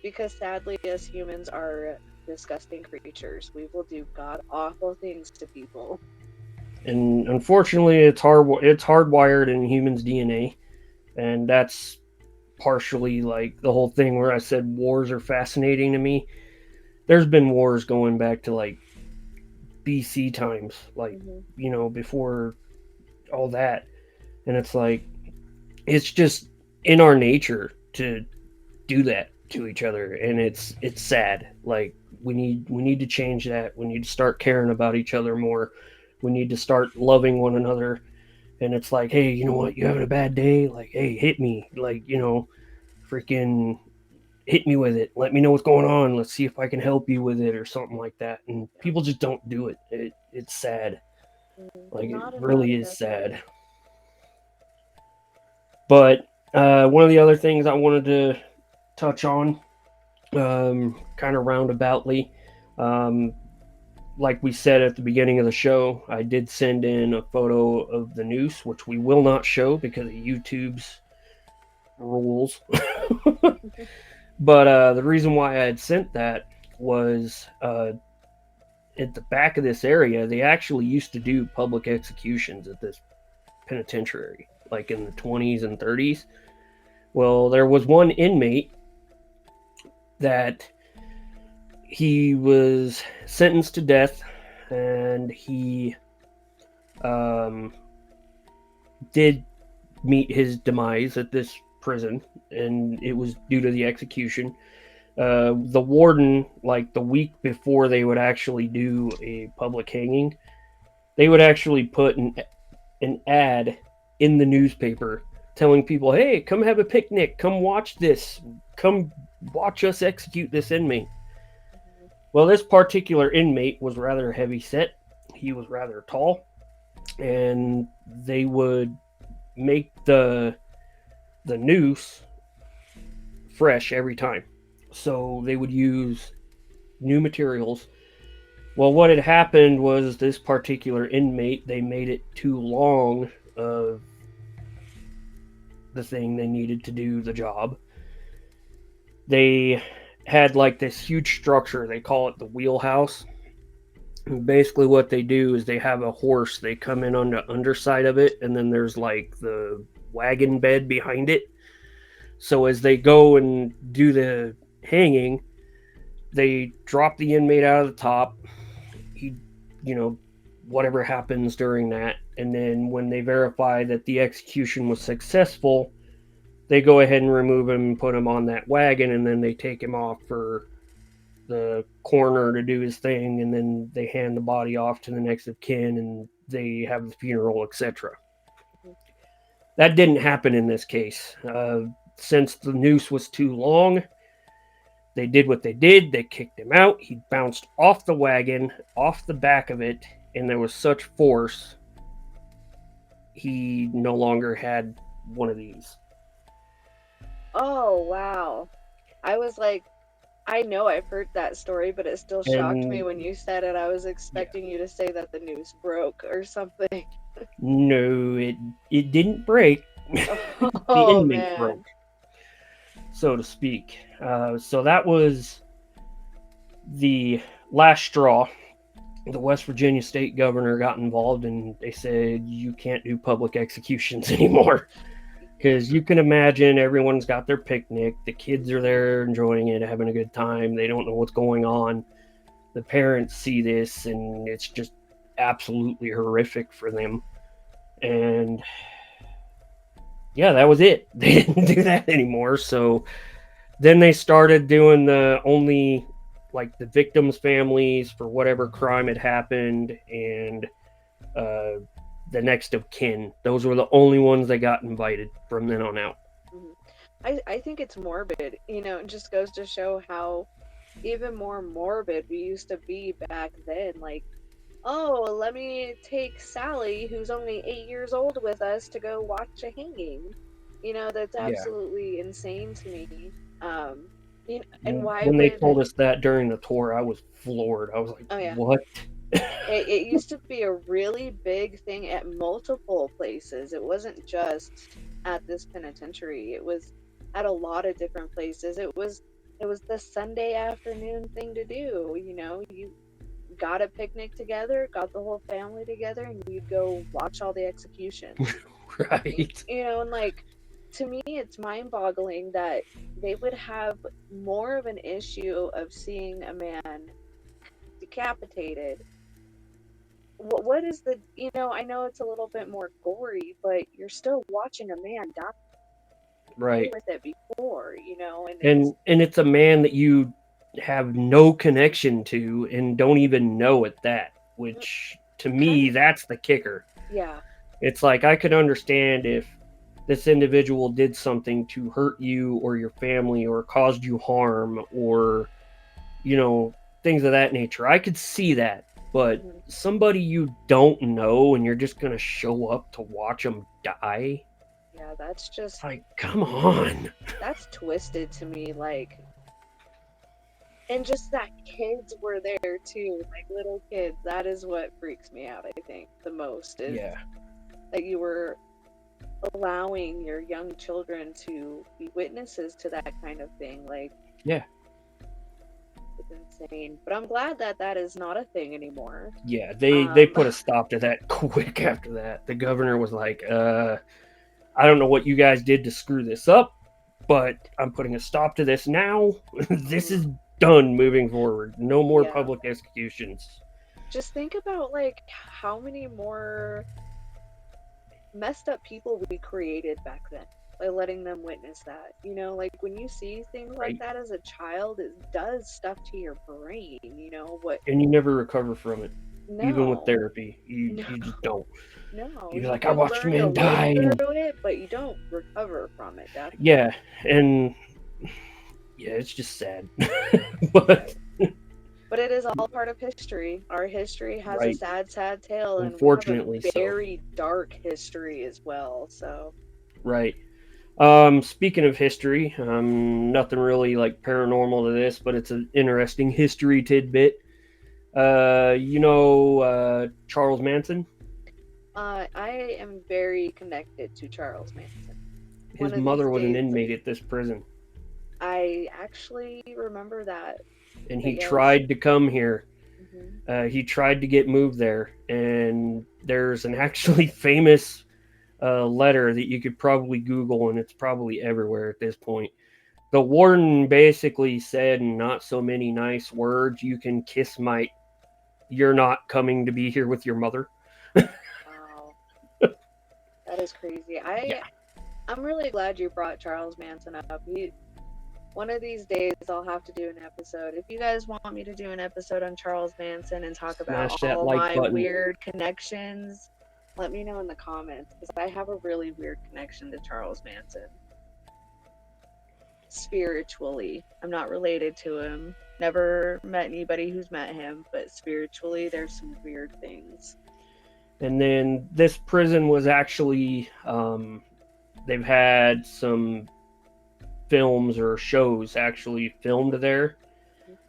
Because sadly, us humans are disgusting creatures. We will do god awful things to people. And unfortunately, it's hardwired in humans' DNA, and that's partially like the whole thing where I said wars are fascinating to me. There's been wars going back to like BC times, like before all that, and it's like it's just in our nature to do that to each other, and it's sad. Like we need to change that. We need to start caring about each other more. We need to start loving one another. And it's like, hey, you know what? You having a bad day? Like, hey, hit me. Like, freaking hit me with it. Let me know what's going on. Let's see if I can help you with it or something like that. And people just don't do it. It's sad. Like, it really is sad. But one of the other things I wanted to touch on, kind of roundaboutly, like we said at the beginning of the show, I did send in a photo of the noose, which we will not show because of YouTube's rules. But the reason why I had sent that was at the back of this area, they actually used to do public executions at this penitentiary, like in the 20s and 30s. Well, there was one inmate that he was sentenced to death, and he did meet his demise at this prison, and it was due to the execution. The warden, like the week before they would actually do a public hanging, they would actually put an ad in the newspaper telling people, hey, come have a picnic, come watch this, come watch us execute this inmate. Well, this particular inmate was rather heavy set. He was rather tall, and they would make the noose fresh every time. So they would use new materials. Well, what had happened was this particular inmate, they made it too long of the thing they needed to do the job. They had like this huge structure. They call it the wheelhouse. And basically what they do is they have a horse. They come in on the underside of it, and then there's like the wagon bed behind it. So as they go and do the hanging, they drop the inmate out of the top. He, whatever happens during that. And then when they verify that the execution was successful, they go ahead and remove him and put him on that wagon, and then they take him off for the coroner to do his thing, and then they hand the body off to the next of kin, and they have the funeral, etc. That didn't happen in this case. Since the noose was too long, they did what they did. They kicked him out. He bounced off the wagon, off the back of it, and there was such force, he no longer had one of these. Oh, wow. I was like, I know I've heard that story, but it still shocked me when you said it. I was expecting you to say that the noose broke or something. No, it didn't break. The inmate broke, so to speak. So that was the last straw. The West Virginia state governor got involved, and they said you can't do public executions anymore. Because you can imagine everyone's got their picnic. The kids are there enjoying it, having a good time. They don't know what's going on. The parents see this, and it's just absolutely horrific for them. And yeah, that was it. They didn't do that anymore. So then they started doing the victims' families for whatever crime had happened, and the next of kin. Those were the only ones that got invited from then on out. I think it's morbid. It just goes to show how even more morbid we used to be back then. Like, oh, let me take Sally, who's only 8 years old, with us to go watch a hanging. That's absolutely insane to me. And why when they told us that during the tour, I was floored. I was like, oh, yeah. What? It used to be a really big thing at multiple places. It wasn't just at this penitentiary. It was at a lot of different places. It was it was the Sunday afternoon thing to do. You got a picnic together, got the whole family together, and you'd go watch all the executions. Right. And like, to me, it's mind-boggling that they would have more of an issue of seeing a man decapitated. What is the, I know it's a little bit more gory, but you're still watching a man die. Right. With it before, and And it's a man that you have no connection to and don't even know at that, which to me, that's the kicker. Yeah. It's like, I could understand if this individual did something to hurt you or your family or caused you harm or, things of that nature. I could see that. But somebody you don't know and you're just going to show up to watch them die? Yeah, that's just like, come on. That's twisted to me, like, and just that kids were there too, like little kids. That is what freaks me out, I think, the most is that you were allowing your young children to be witnesses to that kind of thing. Like, yeah, it's insane. But I'm glad that that is not a thing anymore. Yeah, they put a stop to that quick after that. The governor was like, I don't know what you guys did to screw this up, but I'm putting a stop to this now. This is done moving forward. No more public executions. Just think about, like, how many more messed up people we created back then by letting them witness that. Like, when you see things like that as a child, it does stuff to your brain, what. And you never recover from it. No. Even with therapy. You just don't. No. You're like, I watched a man die. Through it, but you don't recover from it, definitely. Yeah, and it's just sad. But it is all part of history. Our history has a sad, sad tale, and unfortunately, we have a very dark history as well. So. Right. Speaking of history, nothing really like paranormal to this, but it's an interesting history tidbit. Charles Manson? I am very connected to Charles Manson. His mother was an inmate at this prison. I actually remember that. And he tried to come here. Mm-hmm. He tried to get moved there. And there's an actually famous letter that you could probably Google, and it's probably everywhere at this point. The warden basically said, in not so many nice words, you can kiss my... You're not coming to be here with your mother. Wow. That is crazy. I'm really glad you brought Charles Manson up. One of these days I'll have to do an episode. If you guys want me to do an episode on Charles Manson and talk about all my weird connections, let me know in the comments, because I have a really weird connection to Charles Manson. Spiritually. I'm not related to him. Never met anybody who's met him, but spiritually there's some weird things. And then this prison was actually, they've had some films or shows actually filmed there.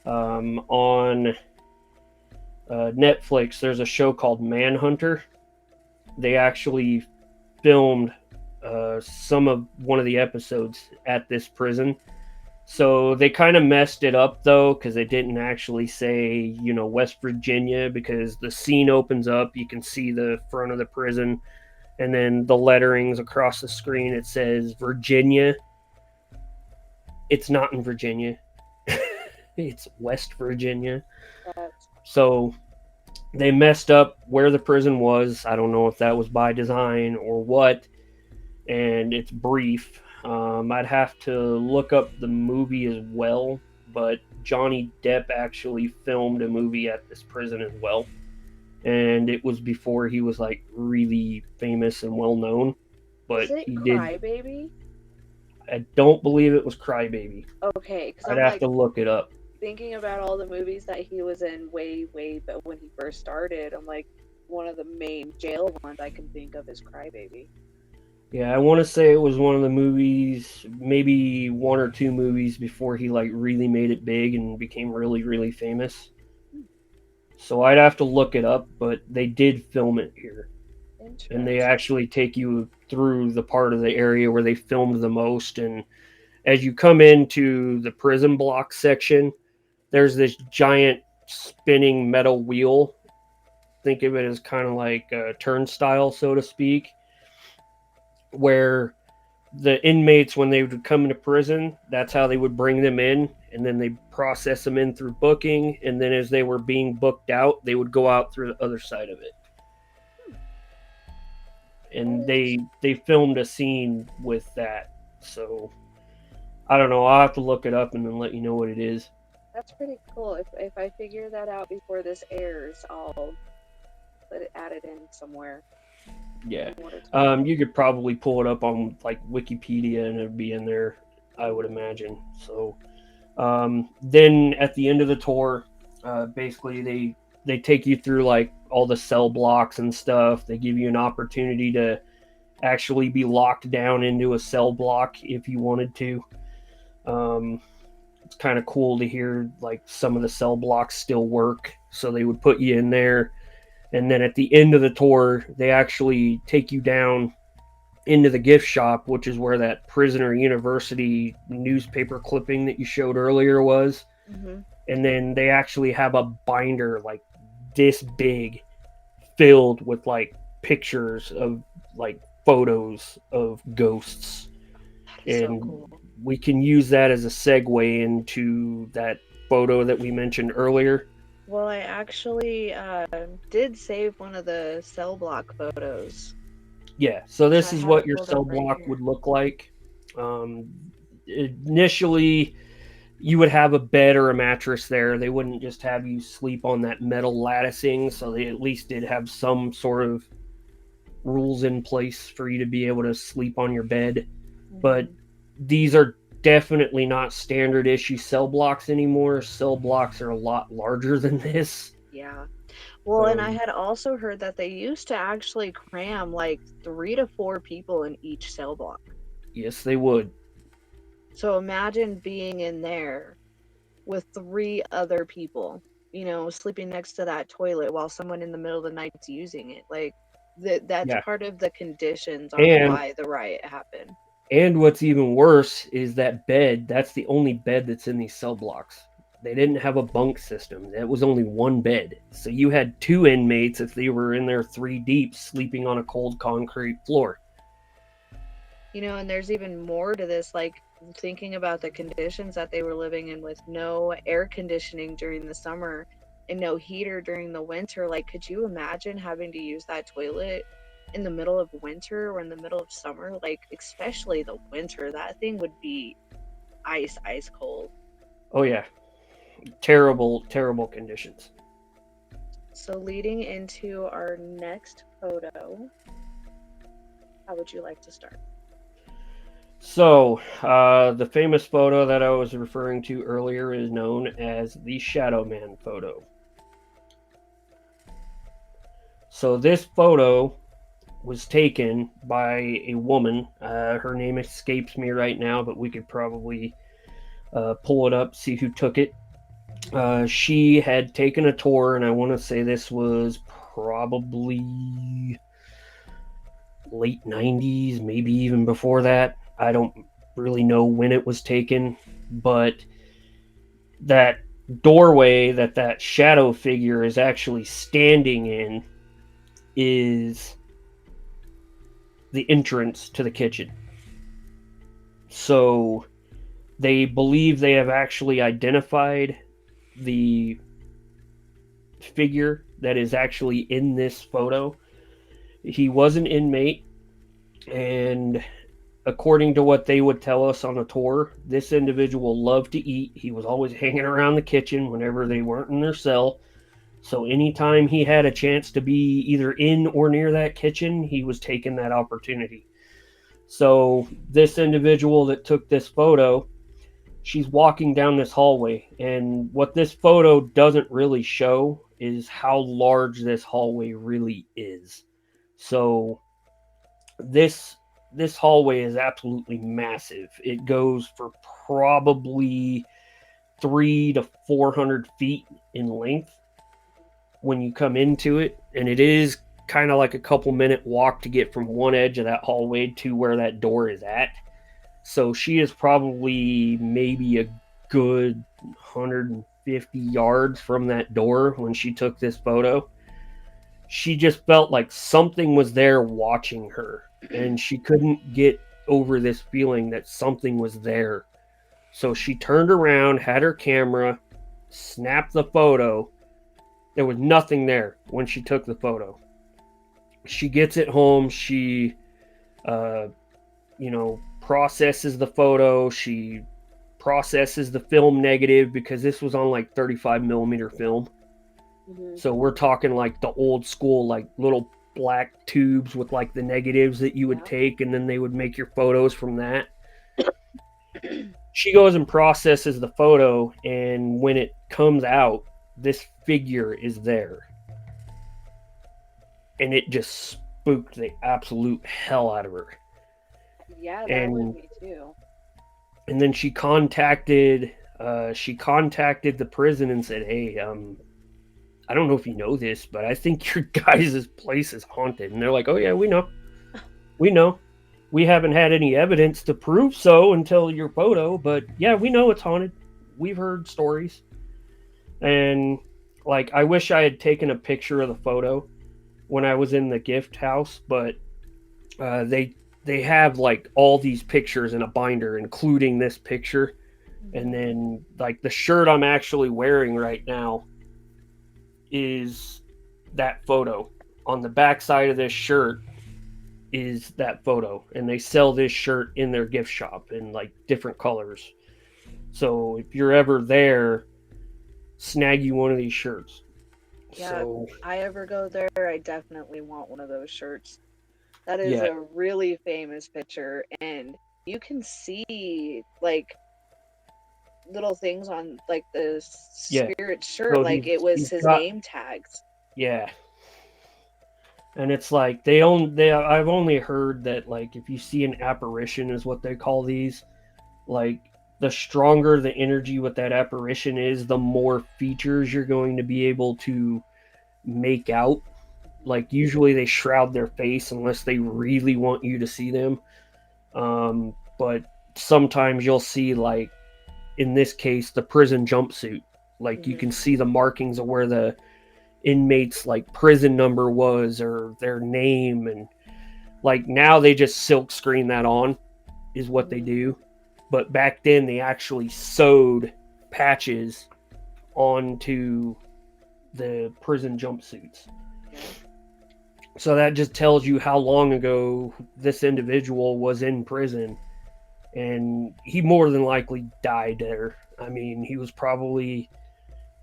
On Netflix, there's a show called Manhunter. They actually filmed one of the episodes at this prison. So they kind of messed it up, though, because they didn't actually say, West Virginia, because the scene opens up, you can see the front of the prison, and then the letterings across the screen, it says Virginia. It's not in Virginia. It's West Virginia. So they messed up where the prison was. I don't know if that was by design or what, and it's brief. I'd have to look up the movie as well, but Johnny Depp actually filmed a movie at this prison as well, and it was before he was like really famous and well known. But is it he Cry Baby? I don't believe it was Cry Baby. Okay, because I'd have to look it up. Thinking about all the movies that he was in way but when he first started, I'm like, one of the main jail ones I can think of is Cry Baby. Yeah, I want to say it was one of the movies, maybe one or two movies before he like really made it big and became really, really famous. So I'd have to look it up, but they did film it here. And they actually take you through the part of the area where they filmed the most, and as you come into the prison block section, there's this giant spinning metal wheel. Think of it as kind of like a turnstile, so to speak, where the inmates, when they would come into prison, that's how they would bring them in, and then they process them in through booking, and then as they were being booked out, they would go out through the other side of it. And they filmed a scene with that, so I don't know. I'll have to look it up and then let you know what it is. That's pretty cool. If I figure that out before this airs, I'll add it in somewhere. Yeah. You could probably pull it up on like Wikipedia and it'd be in there, I would imagine. So then at the end of the tour, basically they take you through like all the cell blocks and stuff. They give you an opportunity to actually be locked down into a cell block if you wanted to. It's kind of cool to hear like some of the cell blocks still work, so they would put you in there, and then at the end of the tour they actually take you down into the gift shop, which is where that Prisoner University newspaper clipping that you showed earlier was. Mm-hmm. And then they actually have a binder like this big filled with like pictures of like photos of ghosts. And so cool. We can use that as a segue into that photo that we mentioned earlier. Well, I actually did save one of the cell block photos. Yeah, so this is what your cell block would look like. Initially, you would have a bed or a mattress there. They wouldn't just have you sleep on that metal latticing, so they at least did have some sort of rules in place for you to be able to sleep on your bed. Mm-hmm. But these are definitely not standard issue cell blocks anymore. Cell blocks are a lot larger than this. Yeah. Well, and I had also heard that they used to actually cram like 3 to 4 people in each cell block. Yes, they would. So imagine being in there with 3 other people, sleeping next to that toilet while someone in the middle of the night's using it. Like that's part of the conditions on why the riot happened. And what's even worse is that bed, that's the only bed that's in these cell blocks. They didn't have a bunk system. That was only one bed. So you had 2 inmates, if they were in there 3 deep, sleeping on a cold concrete floor. And there's even more to this, like thinking about the conditions that they were living in with no air conditioning during the summer and no heater during the winter. Like, could you imagine having to use that toilet in the middle of winter or in the middle of summer? Like, especially the winter, that thing would be ice cold. Oh yeah, terrible conditions. So leading into our next photo, how would you like to start? So the famous photo that I was referring to earlier is known as the Shadow Man photo. So this photo was taken by a woman. Her name escapes me right now, but we could probably pull it up, see who took it. She had taken a tour, and I want to say this was probably late 90s, maybe even before that. I don't really know when it was taken, but that doorway that shadow figure is actually standing in is the entrance to the kitchen. So they believe they have actually identified the figure that is actually in this photo. He was an inmate, and according to what they would tell us on the tour, this individual loved to eat. He was always hanging around the kitchen whenever they weren't in their cell. So anytime he had a chance to be either in or near that kitchen, he was taking that opportunity. So this individual that took this photo, she's walking down this hallway, and what this photo doesn't really show is how large this hallway really is. So this hallway is absolutely massive. It goes for probably 300 to 400 feet in length when you come into it, and it is kind of like a couple minute walk to get from one edge of that hallway to where that door is at. So she is probably maybe a good 150 yards from that door when she took this photo. She just felt like something was there watching her, and she couldn't get over this feeling that something was there. So she turned around, had her camera, snapped the photo. There was nothing there when she took the photo. She gets it home. She, processes the photo. She processes the film negative because this was on like 35 millimeter film. So we're talking like the old school, like little black tubes with like the negatives that you would take, and then they would make your photos from that. She goes and processes the photo, and when it comes out, this figure is there. And it just spooked the absolute hell out of her. Yeah, that would be too. And then she contacted the prison and said, "Hey, I don't know if you know this, but I think your guys' place is haunted." And they're like, "Oh yeah, we know. We know. We haven't had any evidence to prove so until your photo, but yeah, we know it's haunted. We've heard stories." And like, I wish I had taken a picture of the photo when I was in the gift house, but they have like all these pictures in a binder, including this picture. And then like the shirt I'm actually wearing right now is that photo. On the back side of this shirt is that photo, and they sell this shirt in their gift shop in like different colors. So if you're ever there, snag you one of these shirts. Yeah, So, if I ever go there, I definitely want one of those shirts. That is yeah. a really famous picture, and you can see like little things on like the Yeah. spirit shirt, So like it was he's his got, name tags. yeah. And it's like I've only heard that like if you see an apparition is what they call these, like the stronger the energy with that apparition is, the more features you're going to be able to make out. Like usually they shroud their face unless they really want you to see them. But sometimes you'll see, like in this case, the prison jumpsuit. Like you can see the markings of where the inmate's like prison number was or their name, and like now they just silk screen that on is what they do. But back then they actually sewed patches onto the prison jumpsuits. So that just tells you how long ago this individual was in prison, and he more than likely died there. I mean, he was probably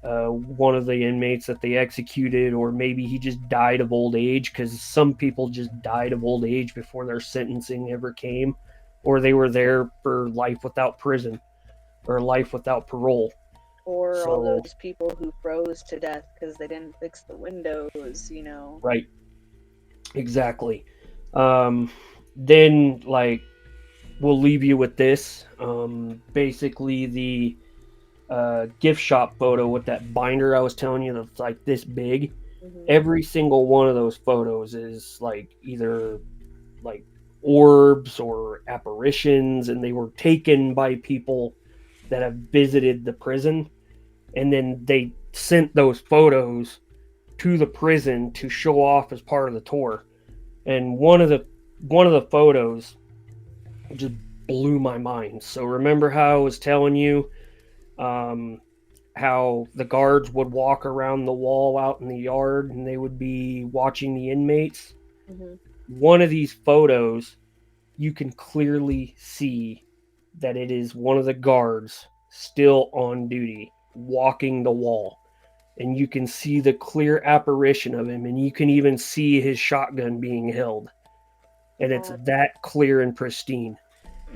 one of the inmates that they executed, or maybe he just died of old age, because some people just died of old age before their sentencing ever came, or they were there for life without prison or life without parole. Or all So, those people who froze to death because they didn't fix the windows, you know. right. Exactly. Then, like, we'll leave you with this. Basically, the gift shop photo with that binder I was telling you that's like this big. Every single one of those photos is like either like orbs or apparitions, and they were taken by people that have visited the prison, and then they sent those photos to the prison to show off as part of the tour. And one of the photos just blew my mind. So remember how I was telling you how the guards would walk around the wall out in the yard and they would be watching the inmates? One of these photos, you can clearly see that it is one of the guards still on duty walking the wall, and you can see the clear apparition of him, and you can even see his shotgun being held, and it's that clear and pristine.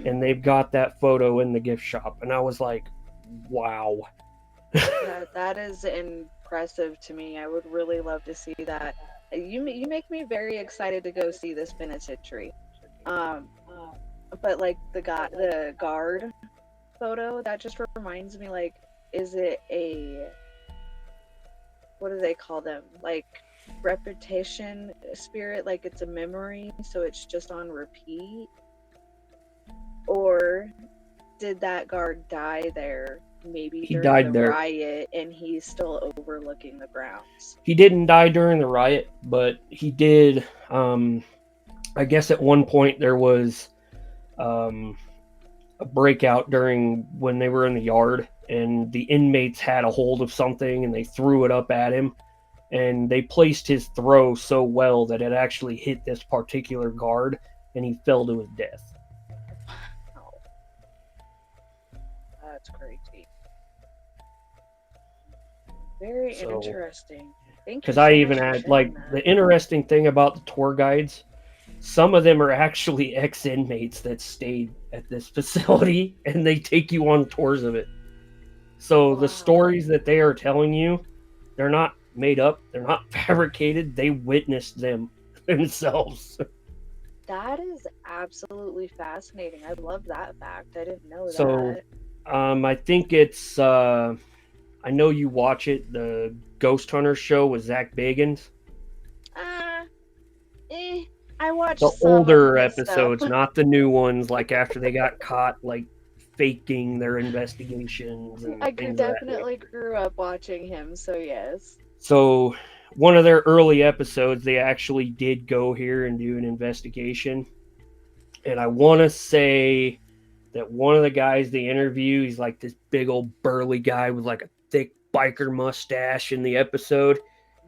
And they've got that photo in the gift shop, and I was like, wow. That is impressive to me. I would really love to see that. You make me very excited to go see this penitentiary. But like the guard photo, that just reminds me, like, is it a, what do they call them? Like repetition spirit, like it's a memory, so it's just on repeat. Or did that guard die there maybe He during died the there. riot and he's still overlooking the grounds? He didn't die during the riot, but he did. I guess at one point there was a breakout during when they were in the yard, and the inmates had a hold of something and they threw it up at him, and they placed his throw so well that it actually hit this particular guard and he fell to his death. Oh, that's crazy. Very interesting. Thank you. Because So I much even for had, sharing like, that. the interesting thing about the tour guides, some of them are actually ex-inmates that stayed at this facility, and they take you on tours of it. So the Wow. stories that they are telling you, they're not made up, they're not fabricated, they witnessed them themselves. That is absolutely fascinating. I love that fact. I didn't know So, that. I think it's, I know you watch it, the Ghost Hunter show with Zach Bagans. I watched The some older of his episodes, stuff. not the new ones, like after they got caught, like faking their investigations and I things of that nature. definitely grew up watching him, so yes. So, one of their early episodes, they actually did go here and do an investigation. And I want to say that one of the guys they interview, he's like this big old burly guy with like a thick biker mustache in the episode.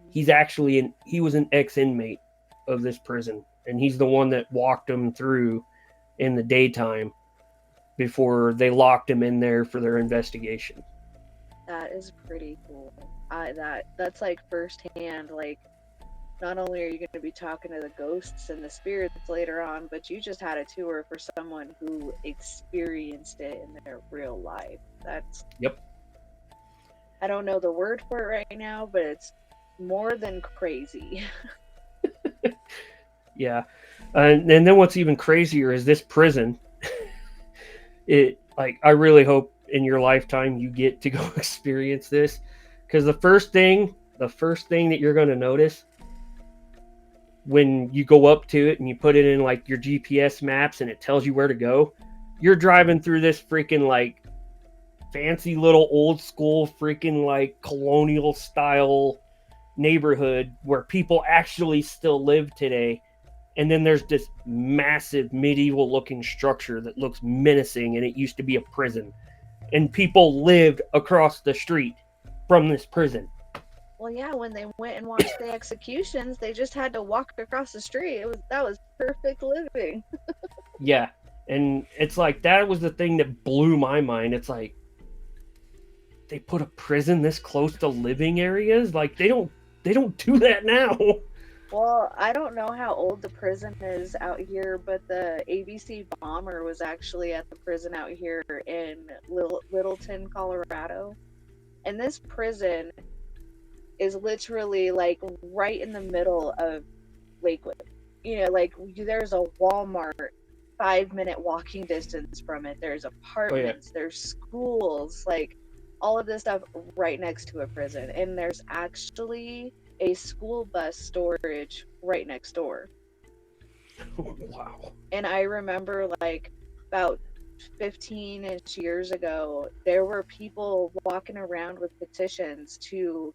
He's actually he was an ex-inmate of this prison, and he's the one that walked them through in the daytime before they locked him in there for their investigation. That is pretty cool. That's like firsthand. Like, not only are you going to be talking to the ghosts and the spirits later on, but you just had a tour for someone who experienced it in their real life. That's Yep. I don't know the word for it right now, but it's more than crazy. Yeah. And then what's even crazier is this prison. I really hope in your lifetime you get to go experience this, because the first thing that you're going to notice when you go up to it and you put it in like your GPS maps and it tells you where to go, you're driving through this freaking like fancy little old school freaking like colonial style neighborhood where people actually still live today. And then there's this massive medieval looking structure that looks menacing, and it used to be a prison. And people lived across the street from this prison. Well, yeah, when they went and watched the executions, they just had to walk across the street. That was perfect living. Yeah. And it's like, that was the thing that blew my mind. It's like, they put a prison this close to living areas? Like, they don't do that now. Well, I don't know how old the prison is out here, but the ABC bomber was actually at the prison out here in Littleton, Colorado. And this prison is literally like right in the middle of Lakewood. You know, like there's a Walmart 5-minute walking distance from it. There's apartments, there's schools, like all of this stuff right next to a prison. And there's actually a school bus storage right next door. Wow. And I remember like about 15-ish years ago, there were people walking around with petitions to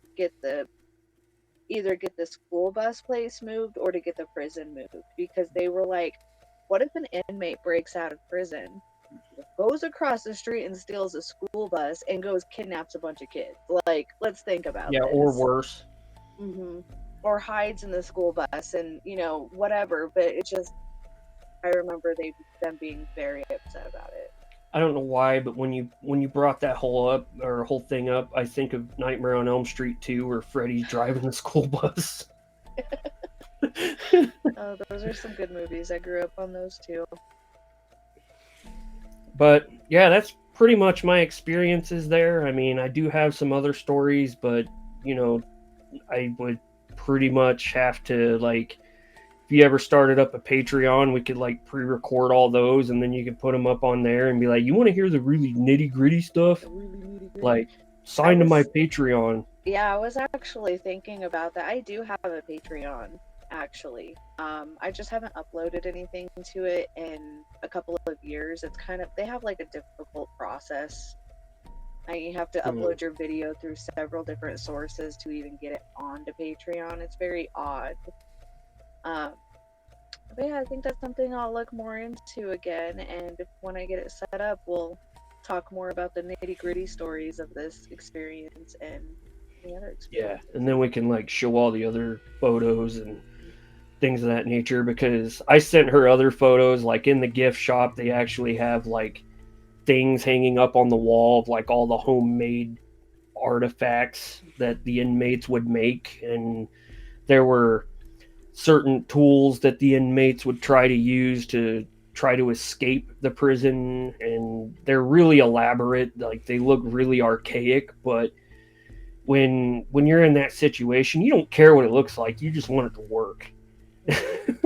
either get the school bus place moved or to get the prison moved, because they were like, what if an inmate breaks out of prison, goes across the street and steals a school bus and goes kidnaps a bunch of kids? Like, let's think about this. Or worse. Mm-hmm. Or hides in the school bus and, you know, whatever. But it just, I remember them being very upset about it. I don't know why, but when you brought that whole thing up, I think of Nightmare on Elm Street 2, where Freddy's driving the school bus. Oh, those are some good movies. I grew up on those too. But yeah, that's pretty much my experiences there. I mean, I do have some other stories, but you know, I would pretty much have to, like, if you ever started up a Patreon, we could like pre-record all those, and then you could put them up on there and be like, you want to hear the really nitty-gritty stuff? Like, sign to my Patreon. Yeah, I was actually thinking about that. I do have a Patreon, actually. I just haven't uploaded anything to it in a couple of years. It's kind of, they have like a difficult process. You have to upload your video through several different sources to even get it onto Patreon. It's very odd. But yeah, I think that's something I'll look more into again. And when I get it set up, we'll talk more about the nitty-gritty stories of this experience and the other experiences. And then we can like show all the other photos and things of that nature, because I sent her other photos. Like in the gift shop, they actually have like things hanging up on the wall of like all the homemade artifacts that the inmates would make, and there were certain tools that the inmates would try to use to try to escape the prison, and they're really elaborate. Like they look really archaic, but when you're in that situation, you don't care what it looks like, you just want it to work.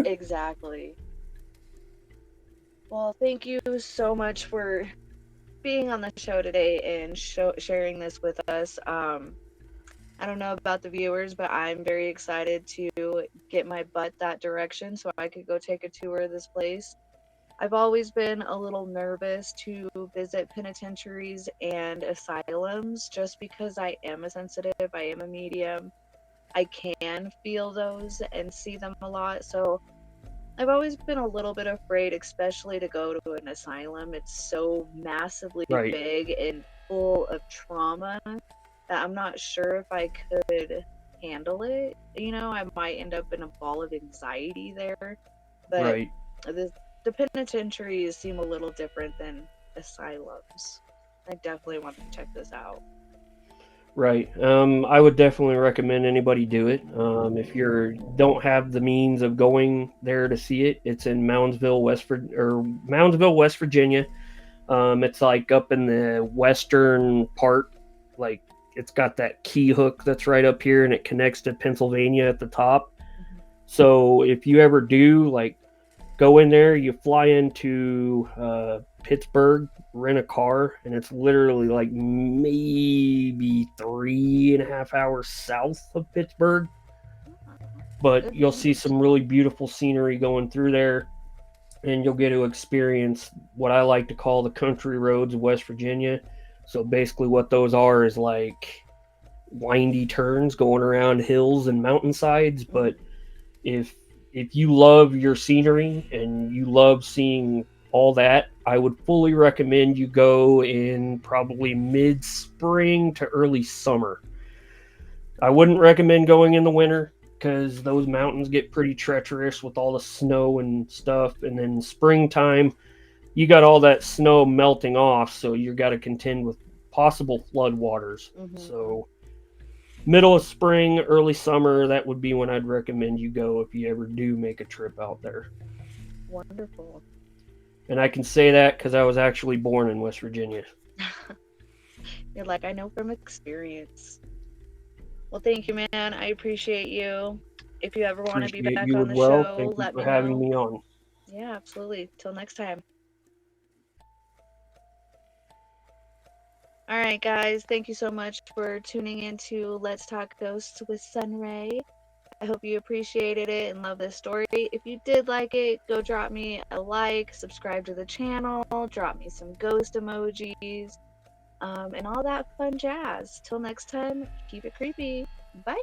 Exactly. Well, thank you so much for being on the show today and sharing this with us. I don't know about the viewers, but I'm very excited to get my butt that direction so I could go take a tour of this place. I've always been a little nervous to visit penitentiaries and asylums just because I am a sensitive, I am a medium. I can feel those and see them a lot. So I've always been a little bit afraid, especially to go to an asylum. It's so massively big and full of trauma that I'm not sure if I could handle it. You know, I might end up in a ball of anxiety there. But the penitentiaries seem a little different than asylums. I definitely want to check this out. I would definitely recommend anybody do it. If you don't have the means of going there to see it, it's in Moundsville, West Virginia. It's like up in the western part. Like it's got that key hook that's right up here, and it connects to Pennsylvania at the top. So if you ever do like go in there, you fly into Pittsburgh, rent a car, and it's literally like maybe 3.5 hours south of Pittsburgh. But you'll see some really beautiful scenery going through there, and you'll get to experience what I like to call the country roads of West Virginia. So basically what those are is like windy turns going around hills and mountainsides. But if you love your scenery and you love seeing all that, I would fully recommend you go in probably mid-spring to early summer. I wouldn't recommend going in the winter because those mountains get pretty treacherous with all the snow and stuff. And then springtime, you got all that snow melting off, so you got to contend with possible floodwaters. So middle of spring, early summer, that would be when I'd recommend you go if you ever do make a trip out there. Wonderful. And I can say that because I was actually born in West Virginia. You're like, I know from experience. Well, thank you, man. I appreciate you. If you ever want to be back on the show, let me know. Thank you for having me on. Yeah, absolutely. Till next time. All right, guys. Thank you so much for tuning into Let's Talk Ghosts with Sunray. I hope you appreciated it and love this story. If you did like it, go drop me a like, subscribe to the channel, drop me some ghost emojis, and all that fun jazz. Till next time, keep it creepy. Bye.